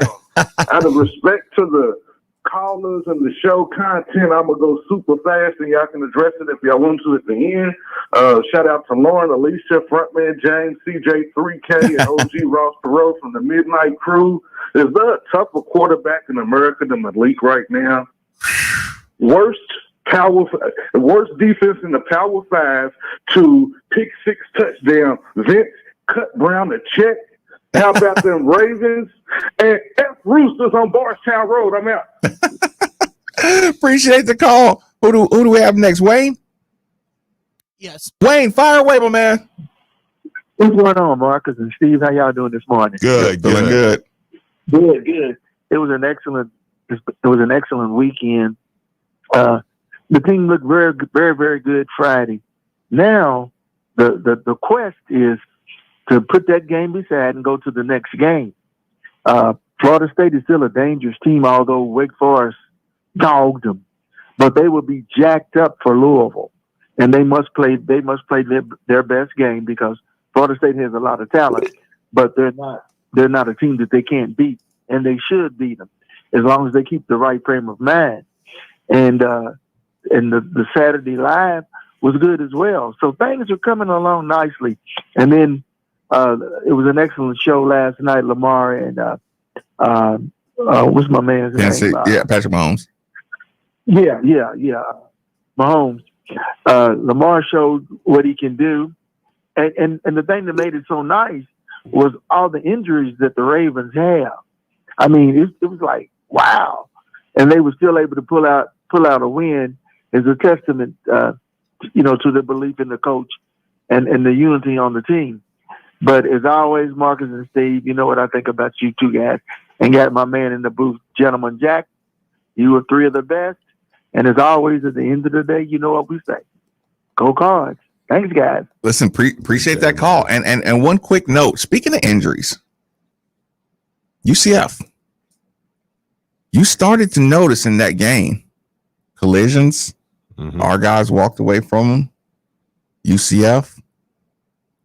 Out of respect to the callers and the show content, I'm gonna go super fast and y'all can address it if y'all want to at the end. Shout out to Lauren, Alicia, Frontman James, CJ3K, and OG Ross Perot from the Midnight Crew. Is there a tougher quarterback in America than Malik right now? Worst defense in the Power 5 to pick 6 touchdown. Vince cut Brown a check. How about them Ravens? And F Roosters on Barstown Road. I'm out. Appreciate the call. Who do we have next? Wayne? Yes. Wayne, fire away, my man. What's going on, Marcus and Steve? How y'all doing this morning? Good. Good. It was an excellent weekend. The team looked very, very, very good Friday. Now, the quest is to put that game beside and go to the next game. Florida State is still a dangerous team, although Wake Forest dogged them. But they will be jacked up for Louisville, and they must play their best game because Florida State has a lot of talent, but they're not a team that they can't beat, and they should beat them as long as they keep the right frame of mind. And the Saturday Live was good as well. So things are coming along nicely. And then it was an excellent show last night, Lamar and what's my man's name? Patrick Mahomes. Yeah. Mahomes. Lamar showed what he can do. And the thing that made it so nice was all the injuries that the Ravens have. I mean, it was like, wow. And they were still able to pull out a win is a testament, to the belief in the coach and the unity on the team. But as always, Marcus and Steve, you know what I think about you two guys. And got my man in the booth, Gentleman Jack. You were 3 of the best. And as always, at the end of the day, you know what we say. Go Cards. Thanks, guys. Listen, appreciate that call. And one quick note. Speaking of injuries, UCF. You started to notice in that game collisions. Our guys walked away from them. UCF,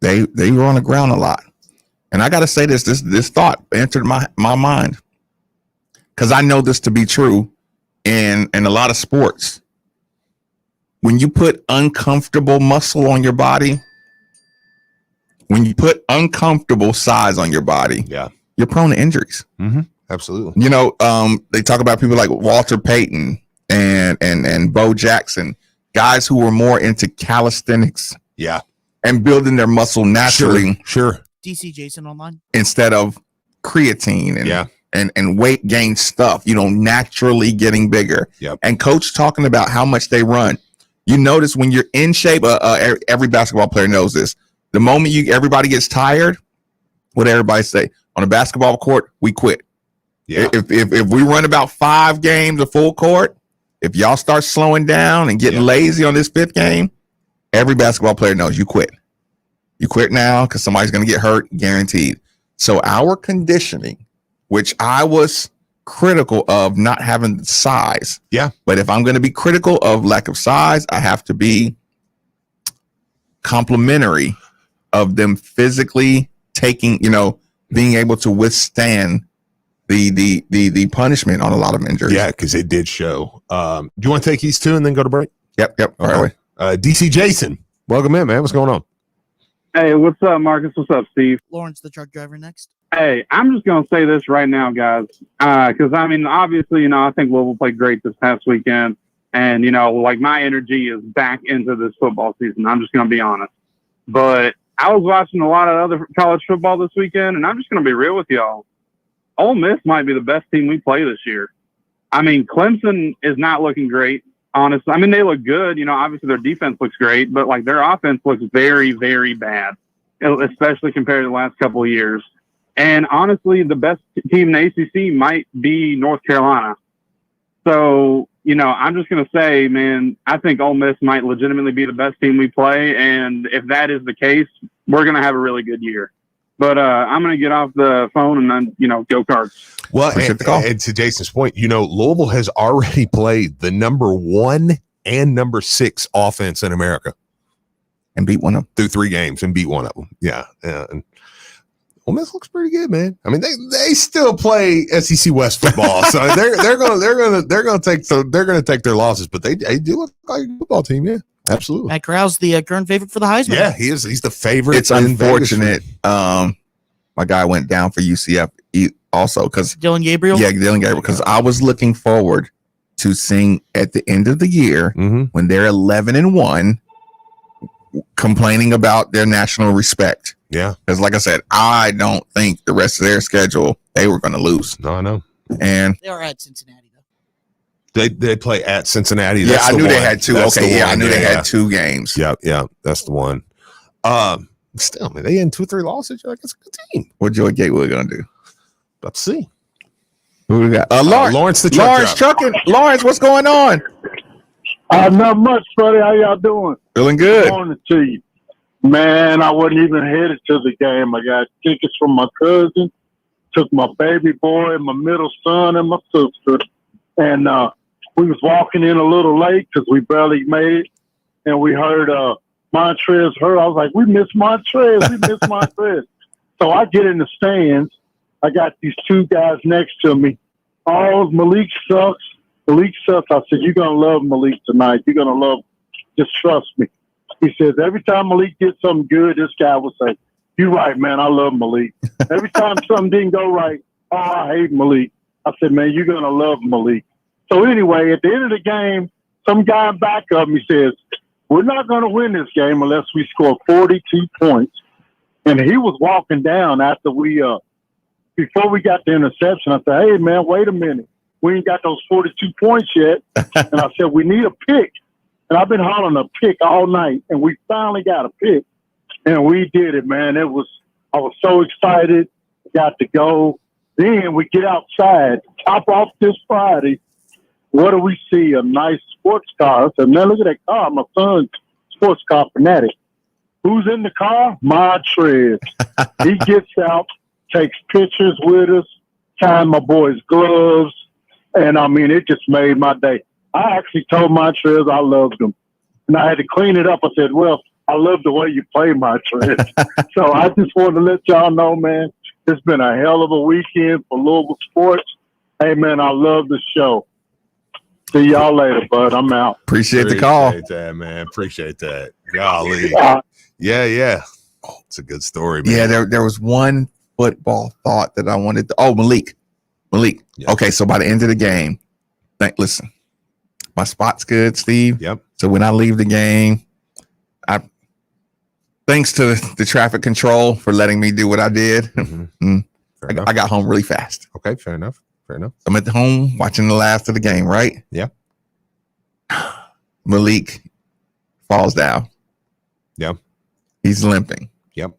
they were on the ground a lot. And I got to say this thought entered my mind because I know this to be true in a lot of sports. When you put uncomfortable muscle on your body, when you put uncomfortable size on your body, you're prone to injuries. Absolutely. They talk about people like Walter Payton and Bo Jackson, guys who were more into calisthenics. Yeah. And building their muscle naturally. Sure. DC Jason online. Instead of creatine and weight gain stuff, naturally getting bigger. Yep. And coach talking about how much they run. You notice when you're in shape, every basketball player knows this. The moment everybody gets tired, what everybody say? On a basketball court, we quit. Yeah. If we run about 5 games of full court, if y'all start slowing down and getting lazy on this 5th game, every basketball player knows you quit. You quit now because somebody's going to get hurt, guaranteed. So our conditioning, which I was critical of not having size. Yeah. But if I'm going to be critical of lack of size, I have to be complimentary of them physically taking, being able to withstand the punishment on a lot of injuries. Yeah, because it did show. Do you want to take these 2 and then go to break? Yep. All right. DC Jason, welcome in, man. What's going on? Hey, what's up, Marcus? What's up, Steve? Lawrence, the truck driver, next. Hey, I'm just going to say this right now, guys, because, obviously, I think Louisville played great this past weekend, and, my energy is back into this football season. I'm just going to be honest. But I was watching a lot of other college football this weekend, and I'm just going to be real with y'all. Ole Miss might be the best team we play this year. I mean, Clemson is not looking great, honestly. I mean, they look good. You know, obviously their defense looks great, but like their offense looks very, very bad, especially compared to the last couple of years. And honestly, the best team in the ACC might be North Carolina. So, you know, I'm just going to say, man, I think Ole Miss might legitimately be the best team we play. And if that is the case, we're going to have a really good year. But I'm going to get off the phone and then, you know, go Cards. Well, and to Jason's point, you know, Louisville has already played the number 1 and number 6 offense in America. And beat one of them. Through 3 games and beat one of them. Yeah. And Ole Miss looks pretty good, man. I mean, they still play SEC West football, so they're gonna take their losses, but they do look like a football team, yeah. Absolutely. Matt Corral's the current favorite for the Heisman. Yeah, he is. He's the favorite. It's unfortunate. My guy went down for UCF also because Dylan Gabriel. Yeah, Dylan Gabriel. Because I was looking forward to seeing at the end of the year when they're 11-1, complaining about their national respect. Yeah, because like I said, I don't think the rest of their schedule they were going to lose. No, I know. And they are at Cincinnati. They play at Cincinnati. Yeah, I knew they had 2. Okay, I knew they had 2 games. Yeah, that's the one. Still, man, they in 2 or 3 losses. You're like, it's a good team. What Joey Gatewood gonna do? Let's see. Who we got? Lawrence the truck Lawrence trucking. Lawrence, what's going on? Not much, buddy. How y'all doing? Feeling good. Good morning to you. Man, I wasn't even headed to the game. I got tickets from my cousin, took my baby boy and my middle son and my sister, and we was walking in a little late because we barely made it, and we heard Montrez hurt. I was like, we missed Montrez. We missed Montrez. So I get in the stands. I got these 2 guys next to me. Oh, Malik sucks. Malik sucks. I said, you're going to love Malik tonight. You're going to love him. Just trust me. He says, every time Malik gets something good, this guy will say, you're right, man. I love Malik. Every time something didn't go right, oh, I hate Malik. I said, man, you're going to love Malik. So anyway, at the end of the game, some guy back of me says, we're not going to win this game unless we score 42 points. And he was walking down after before we got the interception. I said, hey, man, wait a minute. We ain't got those 42 points yet. And I said, we need a pick. And I've been hollering a pick all night, and we finally got a pick. And we did it, man. I was so excited, got to go. Then we get outside, top off this Friday. What do we see? A nice sports car. I said, man, look at that car. My son's sports car fanatic. Who's in the car? Montrez. He gets out, takes pictures with us, tying my boy's gloves. And, I mean, it just made my day. I actually told Montrez I loved him. And I had to clean it up. I said, well, I love the way you play, Montrez. So I just wanted to let y'all know, man, it's been a hell of a weekend for Louisville sports. Hey, man, I love the show. See y'all later, bud. I'm out. Appreciate the call. Appreciate that, man. Appreciate that. Golly. Yeah. Oh, it's a good story, man. Yeah, there was one football thought that I wanted to. Oh, Malik. Yeah. Okay, so by the end of the game, listen, my spot's good, Steve. Yep. So when I leave the game, thanks to the traffic control for letting me do what I did. Mm-hmm. I got home really fast. Okay, fair enough. I'm at home watching the last of the game, right? Yeah. Malik falls down. Yep. He's limping. Yep.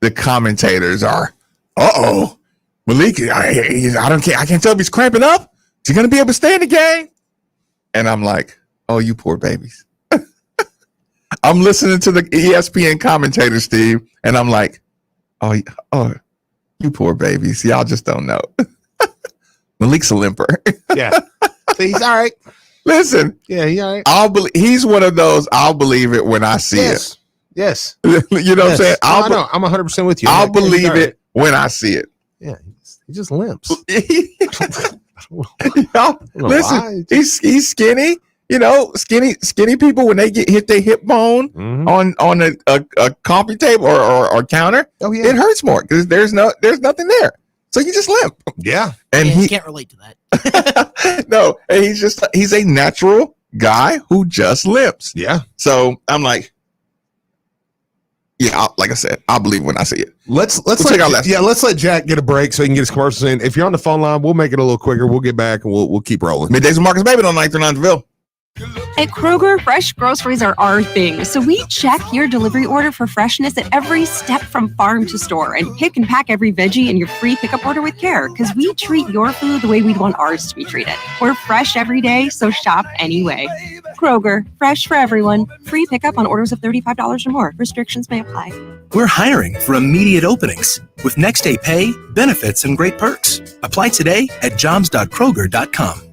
The commentators are, Malik, I don't care. I can't tell if he's cramping up. Is he going to be able to stay in the game? And I'm like, oh, you poor babies. I'm listening to the ESPN commentator, Steve, and I'm like, oh, you poor babies. Y'all just don't know. Malik's a limper. Yeah. See, he's all right. Listen. Yeah, he's all right. He's one of those, I'll believe it when I see it. Yes. You know what I'm saying? I know. I'm 100% with you. I'll believe it when I see it. Yeah. He just limps. Listen, he's skinny. You know, skinny people, when they hit their hip bone on a coffee table or counter, it hurts more because there's nothing there. So you just limp. Yeah. And he can't relate to that. No, and he's a natural guy who just limps. Yeah. So I'm like, Yeah, like I said, I'll believe when I see it. Let's let Jack get a break so he can get his commercials in. If you're on the phone line, we'll make it a little quicker. We'll get back and we'll keep rolling. Middays with Marcus Baby on 939 Ville. At Kroger, fresh groceries are our thing, so we check your delivery order for freshness at every step from farm to store and pick and pack every veggie in your free pickup order with care because we treat your food the way we'd want ours to be treated. We're fresh every day, so shop anyway. Kroger, fresh for everyone. Free pickup on orders of $35 or more. Restrictions may apply. We're hiring for immediate openings with next day pay, benefits, and great perks. Apply today at jobs.kroger.com.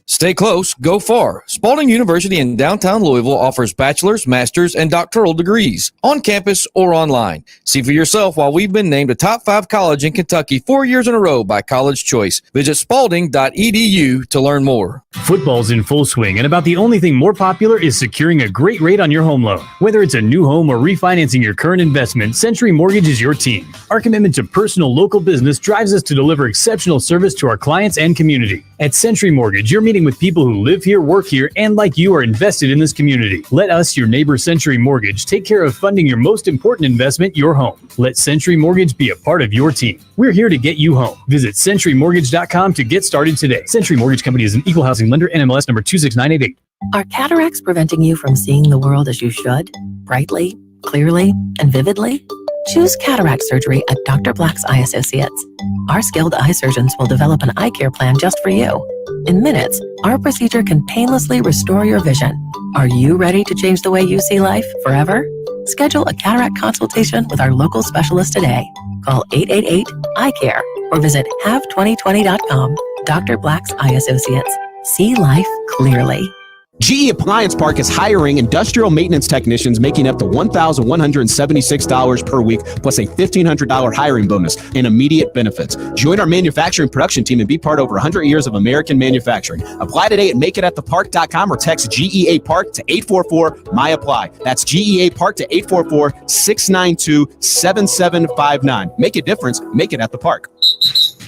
Stay close, go far. Spalding University in downtown Louisville offers bachelor's, master's, and doctoral degrees on campus or online. See for yourself why we've been named a top 5 college in Kentucky 4 years in a row by College Choice. Visit spalding.edu to learn more. Football's in full swing, and about the only thing more popular is securing a great rate on your home loan. Whether it's a new home or refinancing your current investment, Century Mortgage is your team. Our commitment to personal local business drives us to deliver exceptional service to our clients and community. At Century Mortgage, you're meeting with people who live here, work here, and like you are invested in this community. Let us, your neighbor Century Mortgage, take care of funding your most important investment, your home. Let Century Mortgage be a part of your team. We're here to get you home. Visit CenturyMortgage.com to get started today. Century Mortgage Company is an equal housing lender, NMLS number 26988. Are cataracts preventing you from seeing the world as you should? Brightly, clearly, and vividly? Choose cataract surgery at Dr. Black's Eye Associates. Our skilled eye surgeons will develop an eye care plan just for you. In minutes, our procedure can painlessly restore your vision. Are you ready to change the way you see life forever? Schedule a cataract consultation with our local specialist today. Call 888-EYE-CARE or visit have2020.com. Dr. Black's Eye Associates. See life clearly. GE Appliance Park is hiring industrial maintenance technicians making up to $1,176 per week, plus a $1,500 hiring bonus and immediate benefits. Join our manufacturing production team and be part of over 100 years of American manufacturing. Apply today at makeitathepark.com or text GEA Park to 844-MY-APPLY. That's GEA Park to 844-692-7759. Make a difference. Make it at the park.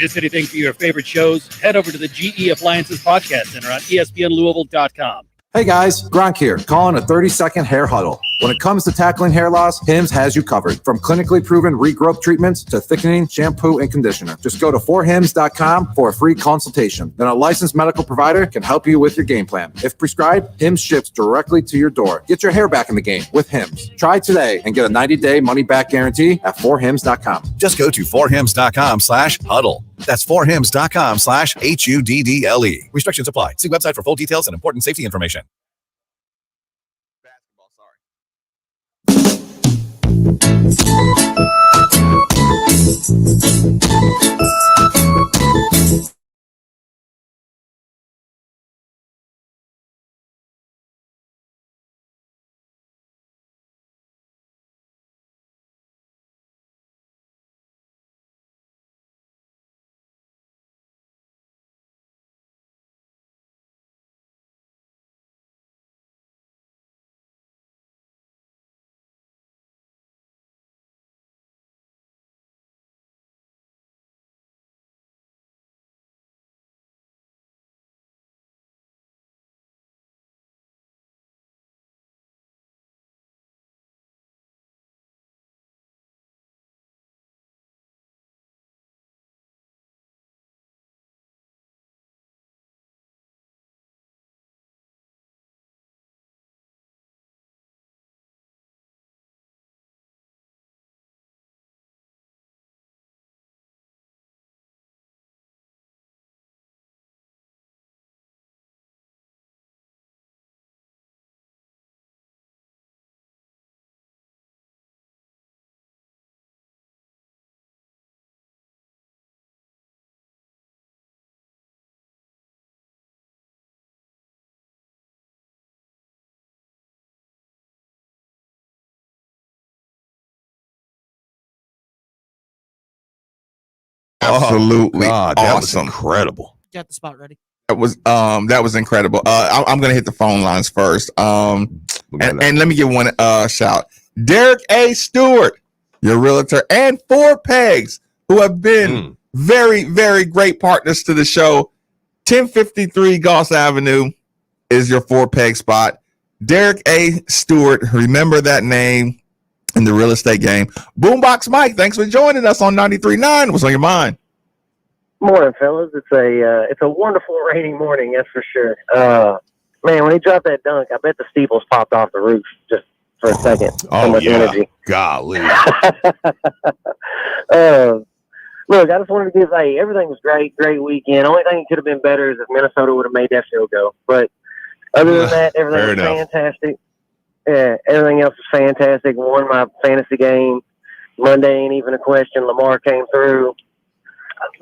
Miss anything for your favorite shows? Head over to the GE Appliances Podcast Center on ESPNLouisville.com. Hey guys, Gronk here, calling a 30-second hair huddle. When it comes to tackling hair loss, Hims has you covered. From clinically proven regrowth treatments to thickening, shampoo, and conditioner. Just go to 4hims.com for a free consultation. Then a licensed medical provider can help you with your game plan. If prescribed, Hims ships directly to your door. Get your hair back in the game with Hims. Try today and get a 90-day money-back guarantee at 4hims.com. Just go to 4hims.com/huddle. That's 4hims.com/HUDDLE. Restrictions apply. See website for full details and important safety information. Absolutely God, that was awesome. Incredible. Got the spot ready. That was incredible. I'm gonna hit the phone lines first. And let me give one shout. Derek A. Stewart, your realtor, and Four Pegs, who have been very, very great partners to the show. 1053 Goss Avenue is your Four Peg spot. Derek A. Stewart. Remember that name in the real estate game. Boombox Mike, thanks for joining us on 93.9. What's on your mind? Morning, fellas. It's a wonderful rainy morning, that's for sure. Man, when he dropped that dunk, I bet the steeples popped off the roof just for a second. So much energy. Golly. Look, I just wanted to give, everything was great weekend. Only thing that could have been better is if Minnesota would have made that field goal. But other than that, everything was fantastic. Yeah, everything else was fantastic. Won my fantasy game. Monday ain't even a question. Lamar came through.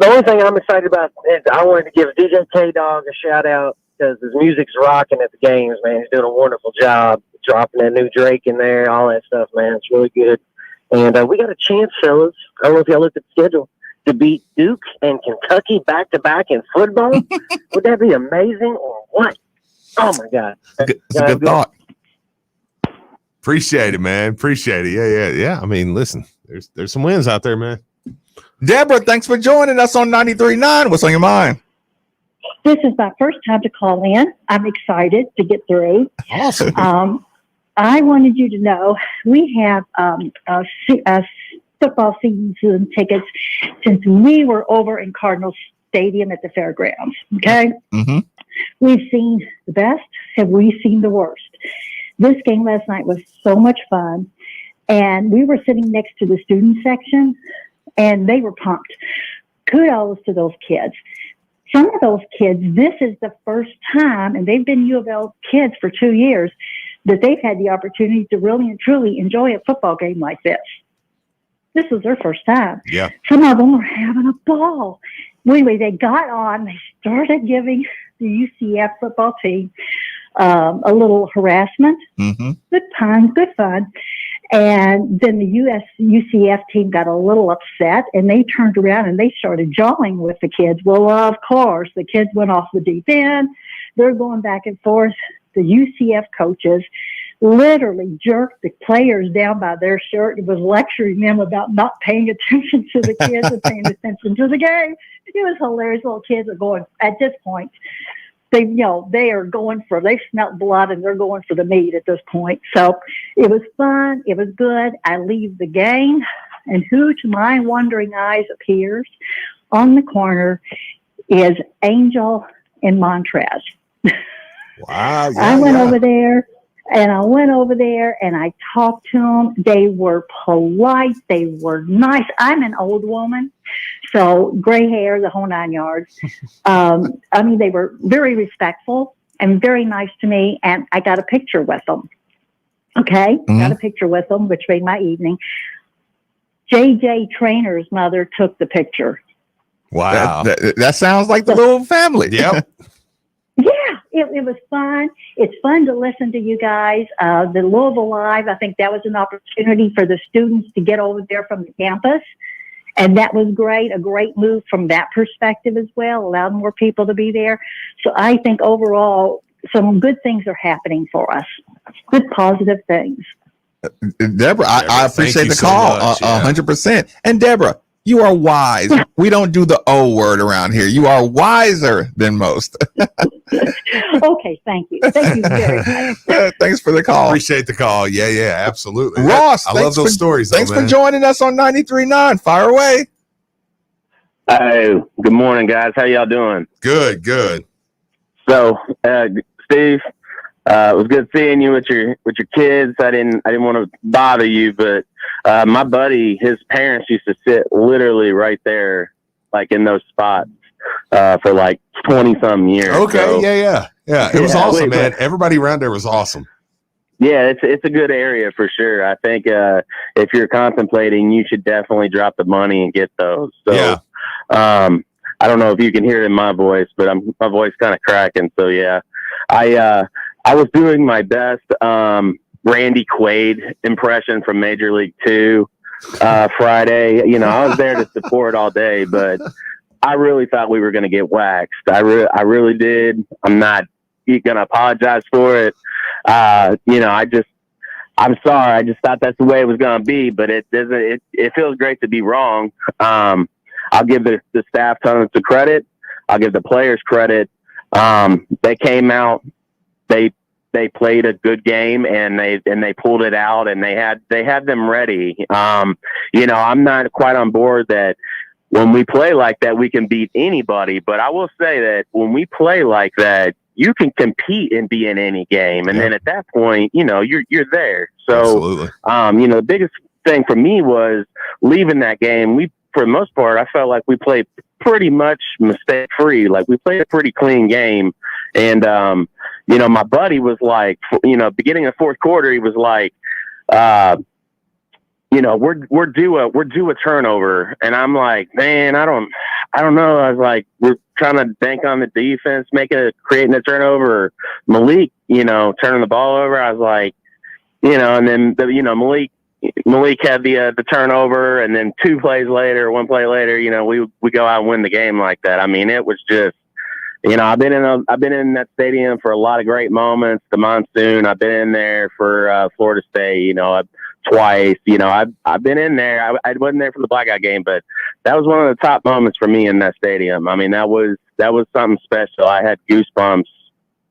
The only thing I'm excited about is I wanted to give DJ K-Dog a shout out because his music's rocking at the games, man. He's doing a wonderful job dropping that new Drake in there, all that stuff, man. It's really good. And we got a chance, fellas. I don't know if y'all looked at the schedule, to beat Duke and Kentucky back-to-back in football. Would that be amazing or what? Oh, my God. It's a good thought. Appreciate it, man. Appreciate it. Yeah. I mean, listen, there's some wins out there, man. Deborah, thanks for joining us on 93.9. What's on your mind? This is my first time to call in. I'm excited to get through. Awesome. I wanted you to know we have a football season tickets since we were over in Cardinal Stadium at the fairgrounds. Okay? Mm-hmm. We've seen the best. Have we seen the worst? This game last night was so much fun. And we were sitting next to the student section, and they were pumped. Kudos to those kids. Some of those kids, this is the first time, and they've been U of L kids for 2 years, that they've had the opportunity to really and truly enjoy a football game like this. This was their first time. Yeah. Some of them were having a ball. Anyway, they got on, they started giving the UCF football team a little harassment. Mm-hmm. Good times, good fun. And then the UCF team got a little upset, and they turned around and they started jawing with the kids. Well, of course, the kids went off the deep end. They're going back and forth. The UCF coaches literally jerked the players down by their shirt and was lecturing them about not paying attention to the kids and paying attention to the game. It was hilarious. Little kids are going, at this point, they are going for, they smelt blood and they're going for the meat at this point. So it was fun. It was good. I leave the game, and who to my wondering eyes appears on the corner is Angel and Montrez. Wow. Yeah, I went over there and I talked to them. They were polite. They were nice. I'm an old woman, so gray hair, the whole 9 yards. They were very respectful and very nice to me, and I got a picture with them. Okay? Mm-hmm. Got a picture with them, which made my evening. JJ Trainer's mother took the picture. Wow. That sounds like the little family. Yep. Yeah, it was fun. It's fun to listen to you guys. The Louisville Live, I think that was an opportunity for the students to get over there from the campus. And that was great, a great move from that perspective as well, allowed more people to be there. So I think overall, some good things are happening for us. Good, positive things. Deborah, I appreciate the call 100%. And Deborah, you are wise. We don't do the O word around here. You are wiser than most. Okay, thank you. Thank you very much. Thanks for the call. Appreciate the call. Yeah, absolutely. Ross, I love those stories. Thanks for joining us on 93.9. Fire away. Hey, good morning, guys. How y'all doing? Good. So, Steve, it was good seeing you with your kids. I didn't want to bother you, but my buddy, his parents used to sit literally right there, like in those spots, for like 20-some years. Okay, so, yeah. It was awesome, man. Everybody around there was awesome. Yeah, it's a good area for sure. I think if you're contemplating, you should definitely drop the money and get those. So, yeah. I don't know if you can hear it in my voice, but my voice kind of cracking. So yeah, I was doing my best Randy Quaid impression from Major League 2 Friday. I was there to support all day, but I really thought we were going to get waxed. I really did. I'm not going to apologize for it. I'm sorry. I just thought that's the way it was going to be, but it doesn't. It feels great to be wrong. I'll give the staff tons of credit. I'll give the players credit. They came out. They they played a good game and they pulled it out, and they had them ready. You know, I'm not quite on board that when we play like that, we can beat anybody. But I will say that when we play like that, you can compete and be in any game. And then at that point, you know, you're there. So, you know, the biggest thing for me was leaving that game. For the most part, I felt like we played pretty much mistake free. Like we played a pretty clean game. And, you know, my buddy was like, you know, beginning of fourth quarter, he was like, you know, we're due a turnover. And I'm like, man, I don't know. I was like, we're trying to bank on the defense, creating a turnover. Malik, you know, turning the ball over. I was like, you know, and then Malik had the turnover, and then 1 play later, you know, we go out and win the game like that. I mean, it was just, you know, I've been in that stadium for a lot of great moments. The Monsoon, I've been in there for Florida State, you know, twice. You know, I've been in there. I wasn't there for the Blackout game, but that was one of the top moments for me in that stadium. I mean, that was something special. I had goosebumps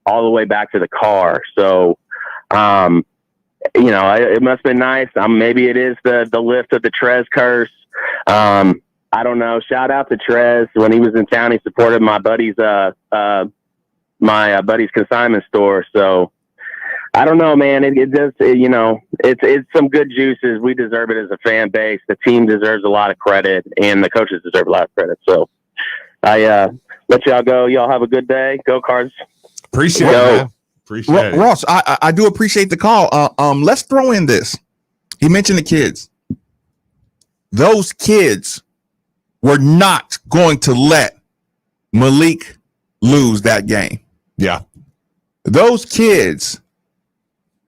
all the way back to the car. So, you know, it must have been nice. Maybe it is the lift of the Trez curse. I don't know. Shout out to Trez. When he was in town, he supported my buddy's consignment store. So I don't know, man. You know, it's some good juices. We deserve it as a fan base. The team deserves a lot of credit, and the coaches deserve a lot of credit. So I let y'all go. Y'all have a good day. Go Cards. Appreciate it, man. Appreciate it. Ross, I do appreciate the call. Let's throw in this. He mentioned the kids. Those kids were not going to let Malik lose that game. Yeah. Those kids,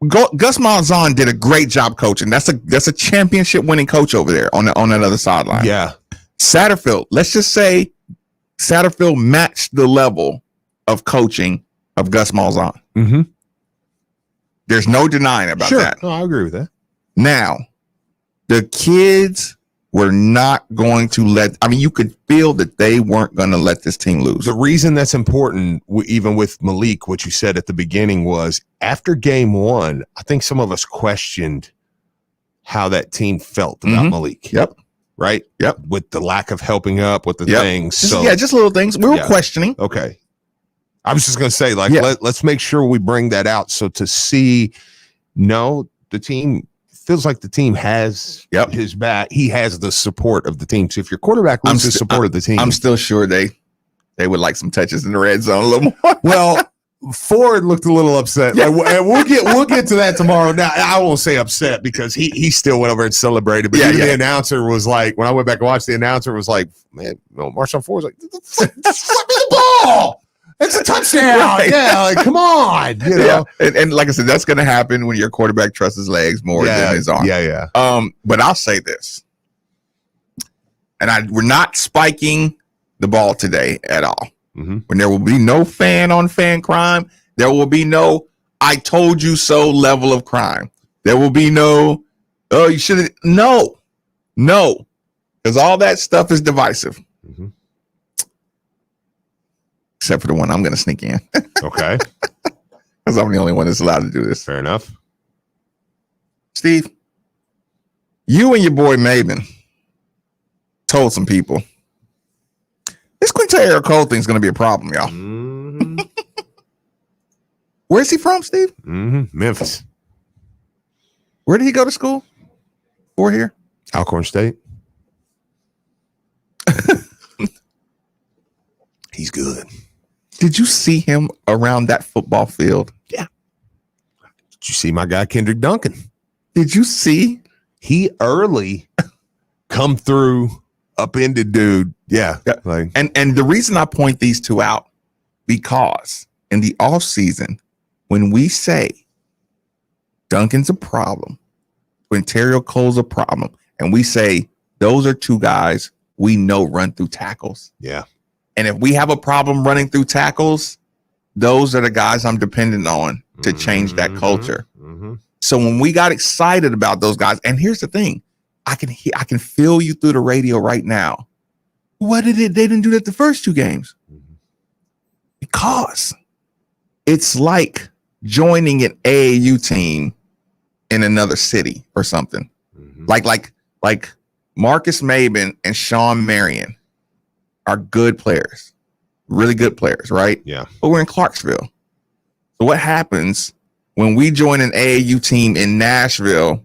Gus Malzahn did a great job coaching. That's a championship winning coach over there on that other sideline. Yeah. Satterfield, let's just say Satterfield matched the level of coaching of Gus Malzahn. Mm-hmm. There's no denying about that. No, I agree with that. Now, the kids were not going to you could feel that they weren't going to let this team lose. The reason that's important, even with Malik, what you said at the beginning was after game one, I think some of us questioned how that team felt about Malik. Yep. Right? Yep. With the lack of helping up with the things. Just little things. We were questioning. Okay. I was just going to say, let's make sure we bring that out. So to see, the team feels like the team has his back. He has the support of the team. So if your quarterback loses support of the team, I'm still sure they would like some touches in the red zone a little more. Well, Ford looked a little upset. And we'll get to that tomorrow. Now I won't say upset because he still went over and celebrated. But the announcer was like, when I went back and watched, the announcer was like, man, Marshawn Ford's like, flip me the ball. It's a touchdown. Right. Yeah, like, come on. You know? And like I said, that's going to happen when your quarterback trusts his legs more than his arm. Yeah. But I'll say this, and we're not spiking the ball today at all. Mm-hmm. When there will be no fan-on-fan crime, there will be no "I told you so" level of crime. There will be no "oh, you should have." No, because all that stuff is divisive. Mm-hmm. Except for the one I'm going to sneak in. Okay. Because I'm the only one that's allowed to do this. Fair enough. Steve, you and your boy Maven told some people this Quintero Cole thing is going to be a problem, y'all. Mm-hmm. Where's he from, Steve? Mm-hmm. Memphis. Where did he go to school? Or here? Alcorn State. He's good. Did you see him around that football field? Yeah. Did you see my guy Kendrick Duncan? Did you see? He early come through, upended dude. Yeah. Like, and the reason I point these two out, because in the offseason, when we say Duncan's a problem, Quintero Cole's a problem, and we say those are two guys we know run through tackles. Yeah. And if we have a problem running through tackles, those are the guys I'm dependent on to change that culture. Mm-hmm. So when we got excited about those guys, and here's the thing, I can feel you through the radio right now. They didn't do that the first two games? Because it's like joining an AAU team in another city or something. Like Marcus Maben and Sean Marion are good players, really good players, right? Yeah. But we're in Clarksville. So what happens when we join an AAU team in Nashville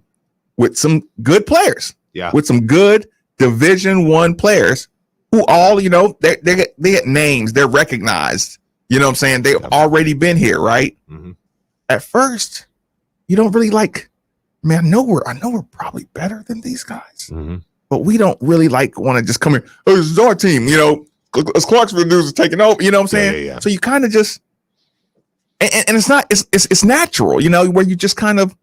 with some good players? Yeah. With some good Division I players who all, you know, they get names, they're recognized. You know what I'm saying? They've already been here, right? Mm-hmm. At first, you don't really like, man, I know we're probably better than these guys. Mm-hmm. But we don't really like want to just come here. Oh, this is our team, you know. As Clarksville dudes are taking over, you know what I'm saying? Yeah. So you kind of just, and it's not, it's natural, you know, where you just kind of,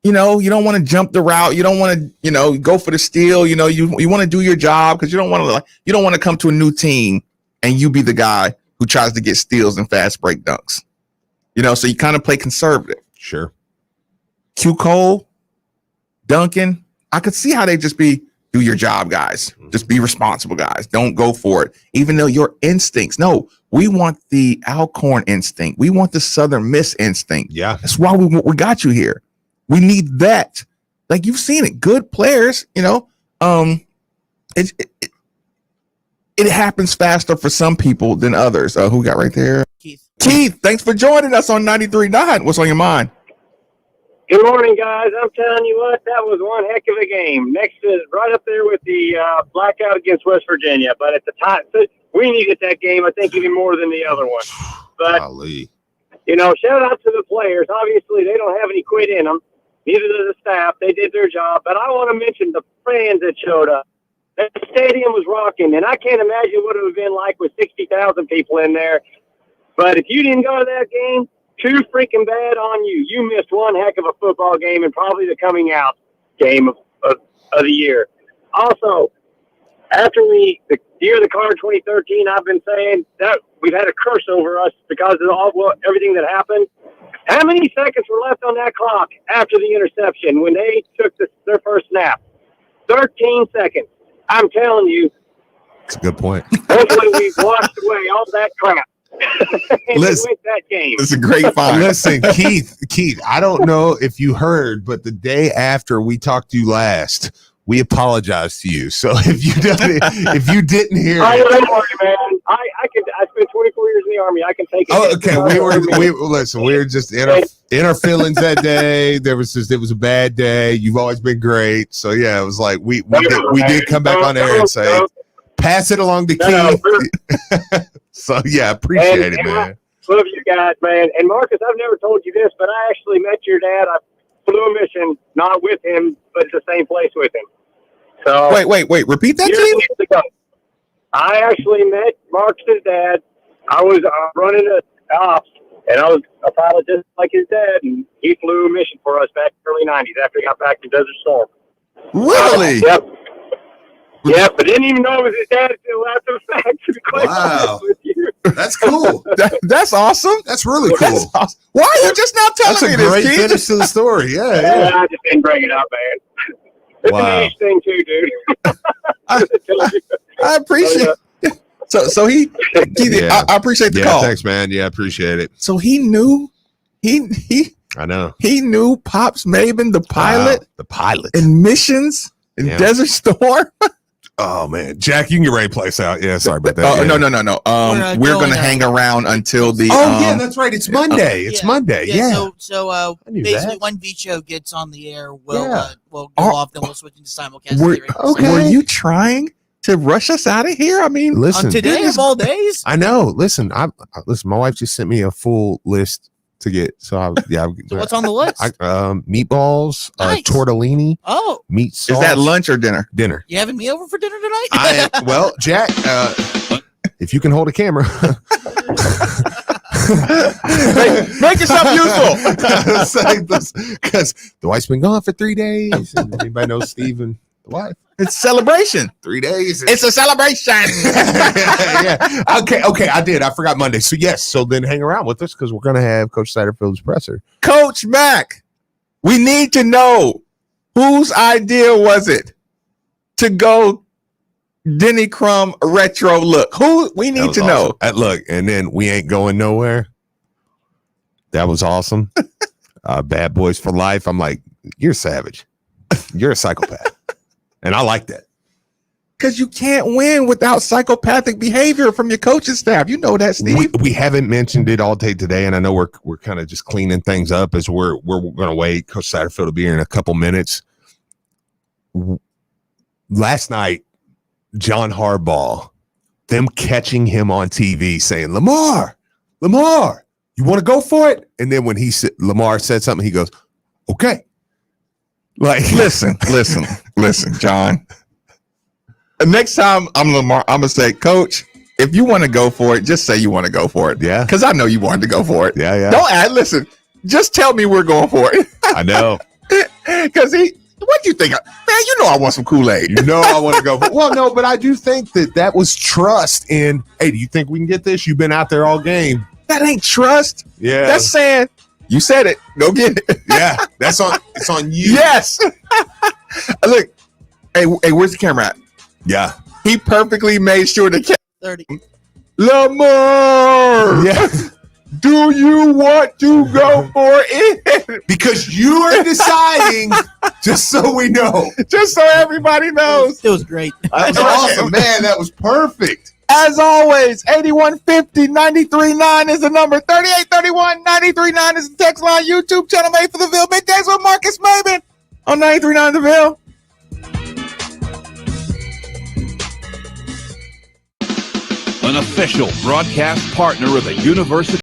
you know, you don't want to jump the route, you don't want to, you know, go for the steal, you know, you want to do your job because you don't want to come to a new team and you be the guy who tries to get steals and fast break dunks, you know. So you kind of play conservative. Sure. Q Cole, Duncan, I could see how they just be. Do your job, guys. Just be responsible, guys. Don't go for it. Even though your instincts. No, we want the Alcorn instinct. We want the Southern Miss instinct. Yeah. That's why we got you here. We need that. Like you've seen it. Good players, you know. It happens faster for some people than others. Who got right there? Keith, thanks for joining us on 93.9. What's on your mind? Good morning, guys. I'm telling you what, that was one heck of a game. Next is right up there with the blackout against West Virginia. But at the time, we needed that game, I think, even more than the other one. But, you know, shout out to the players. Obviously, they don't have any quit in them. Neither does the staff. They did their job. But I want to mention the fans that showed up. That stadium was rocking, and I can't imagine what it would have been like with 60,000 people in there. But if you didn't go to that game, too freaking bad on you. You missed one heck of a football game and probably the coming out game of the year. Also, after the year of the car in 2013, I've been saying that we've had a curse over us because of everything that happened. How many seconds were left on that clock after the interception when they took their first snap? 13 seconds. I'm telling you. That's a good point. Hopefully we've washed away all that crap. Listen, that game. It's a great find. Listen, Keith, I don't know if you heard, but the day after we talked to you last, we apologized to you. So if you didn't hear I it, don't worry, man. I spent 24 years in the Army. I can take it. oh, okay. We were just in our feelings that day. It was a bad day. You've always been great. So yeah, it was like we did come back on air and say, pass it along to Keith. So yeah, appreciate it, man. Love you guys, man. And Marcus, I've never told you this, but I actually met your dad. I flew a mission, not with him, but at the same place with him. So wait. Repeat that, Keith. I actually met Marcus's dad. I was running a ops, and I was a pilot just like his dad, and he flew a mission for us back in the early 90s after he got back to Desert Storm. Really? Yep. Yeah, but didn't even know it was his dad until after the fact. To be quite honest with you. That's cool. That's awesome. That's really cool. That's awesome. Why are you just not telling me this, That's a great Keith? finish to the story. Yeah. I just didn't bring it up, man. It's an age thing too, dude. I appreciate it. So he Yeah. I appreciate the call. Thanks, man. Yeah, appreciate it. So he knew I know. He knew Pops Maben, the pilot. Wow, the pilot. In missions in Desert Storm. Oh man, Jack, you can get ready to play us out. Yeah, sorry about that. No. We're gonna hang around until the. Yeah, that's right. It's Monday. It's Monday. Yeah. So knew basically, that. when V Show gets on the air, we'll go Are- off, then we'll switch into simulcast. Were you trying to rush us out of here? I mean, Listen, on today of all days? I know. Listen, listen. My wife just sent me a full list to get. So So what's on the list? Meatballs, Nice. tortellini, Oh, meat sauce. Is that lunch or dinner? Dinner. you having me over for dinner tonight? Well, Jack, if you can hold a camera. Make yourself useful. Because the wife's been gone for 3 days. And anybody knows Steve and the wife? It's celebration. 3 days. It's a celebration. Yeah. Okay. I did. I forgot Monday. So yes. So then hang around with us because we're gonna have Coach Satterfield's presser. Coach Mack, we need to know whose idea was it to go Denny Crum retro look. Who we need to know. Look, and then we ain't going nowhere. That was awesome. Bad Boys for Life. I'm like, you're savage. You're a psychopath. And I like that. Because you can't win without psychopathic behavior from your coaching staff. You know that, Steve. We haven't mentioned it all day today, and I know we're kind of just cleaning things up as we're going to wait. Coach Satterfield will be here in a couple minutes. Last night, John Harbaugh, them catching him on TV saying, Lamar, you want to go for it? And then when Lamar said something, he goes, okay. Like, listen, John. Next time I'm Lamar, I'm going to say, Coach, if you want to go for it, just say you want to go for it. Yeah. Because I know you wanted to go for it. Yeah. Don't add, listen, just tell me we're going for it. I know. Because what do you think? Man, you know I want some Kool-Aid. You know I want to go for it. Well, no, but I do think that was trust in, hey, do you think we can get this? You've been out there all game. That ain't trust. Yeah. That's saying, you said it. Go get it. Yeah. It's on you. Yes. Look, hey, where's the camera at? Yeah. He perfectly made sure the 30. Lamar. Yeah. Do you want to go for it? Because you are deciding, just so we know. Just so everybody knows. It was great. That was awesome. Man, that was perfect. As always, 8150-939 is the number. 3831-939 is the text line. YouTube channel made for the Ville. Middays with Marcus Maven on 939 The Ville. An official broadcast partner of the University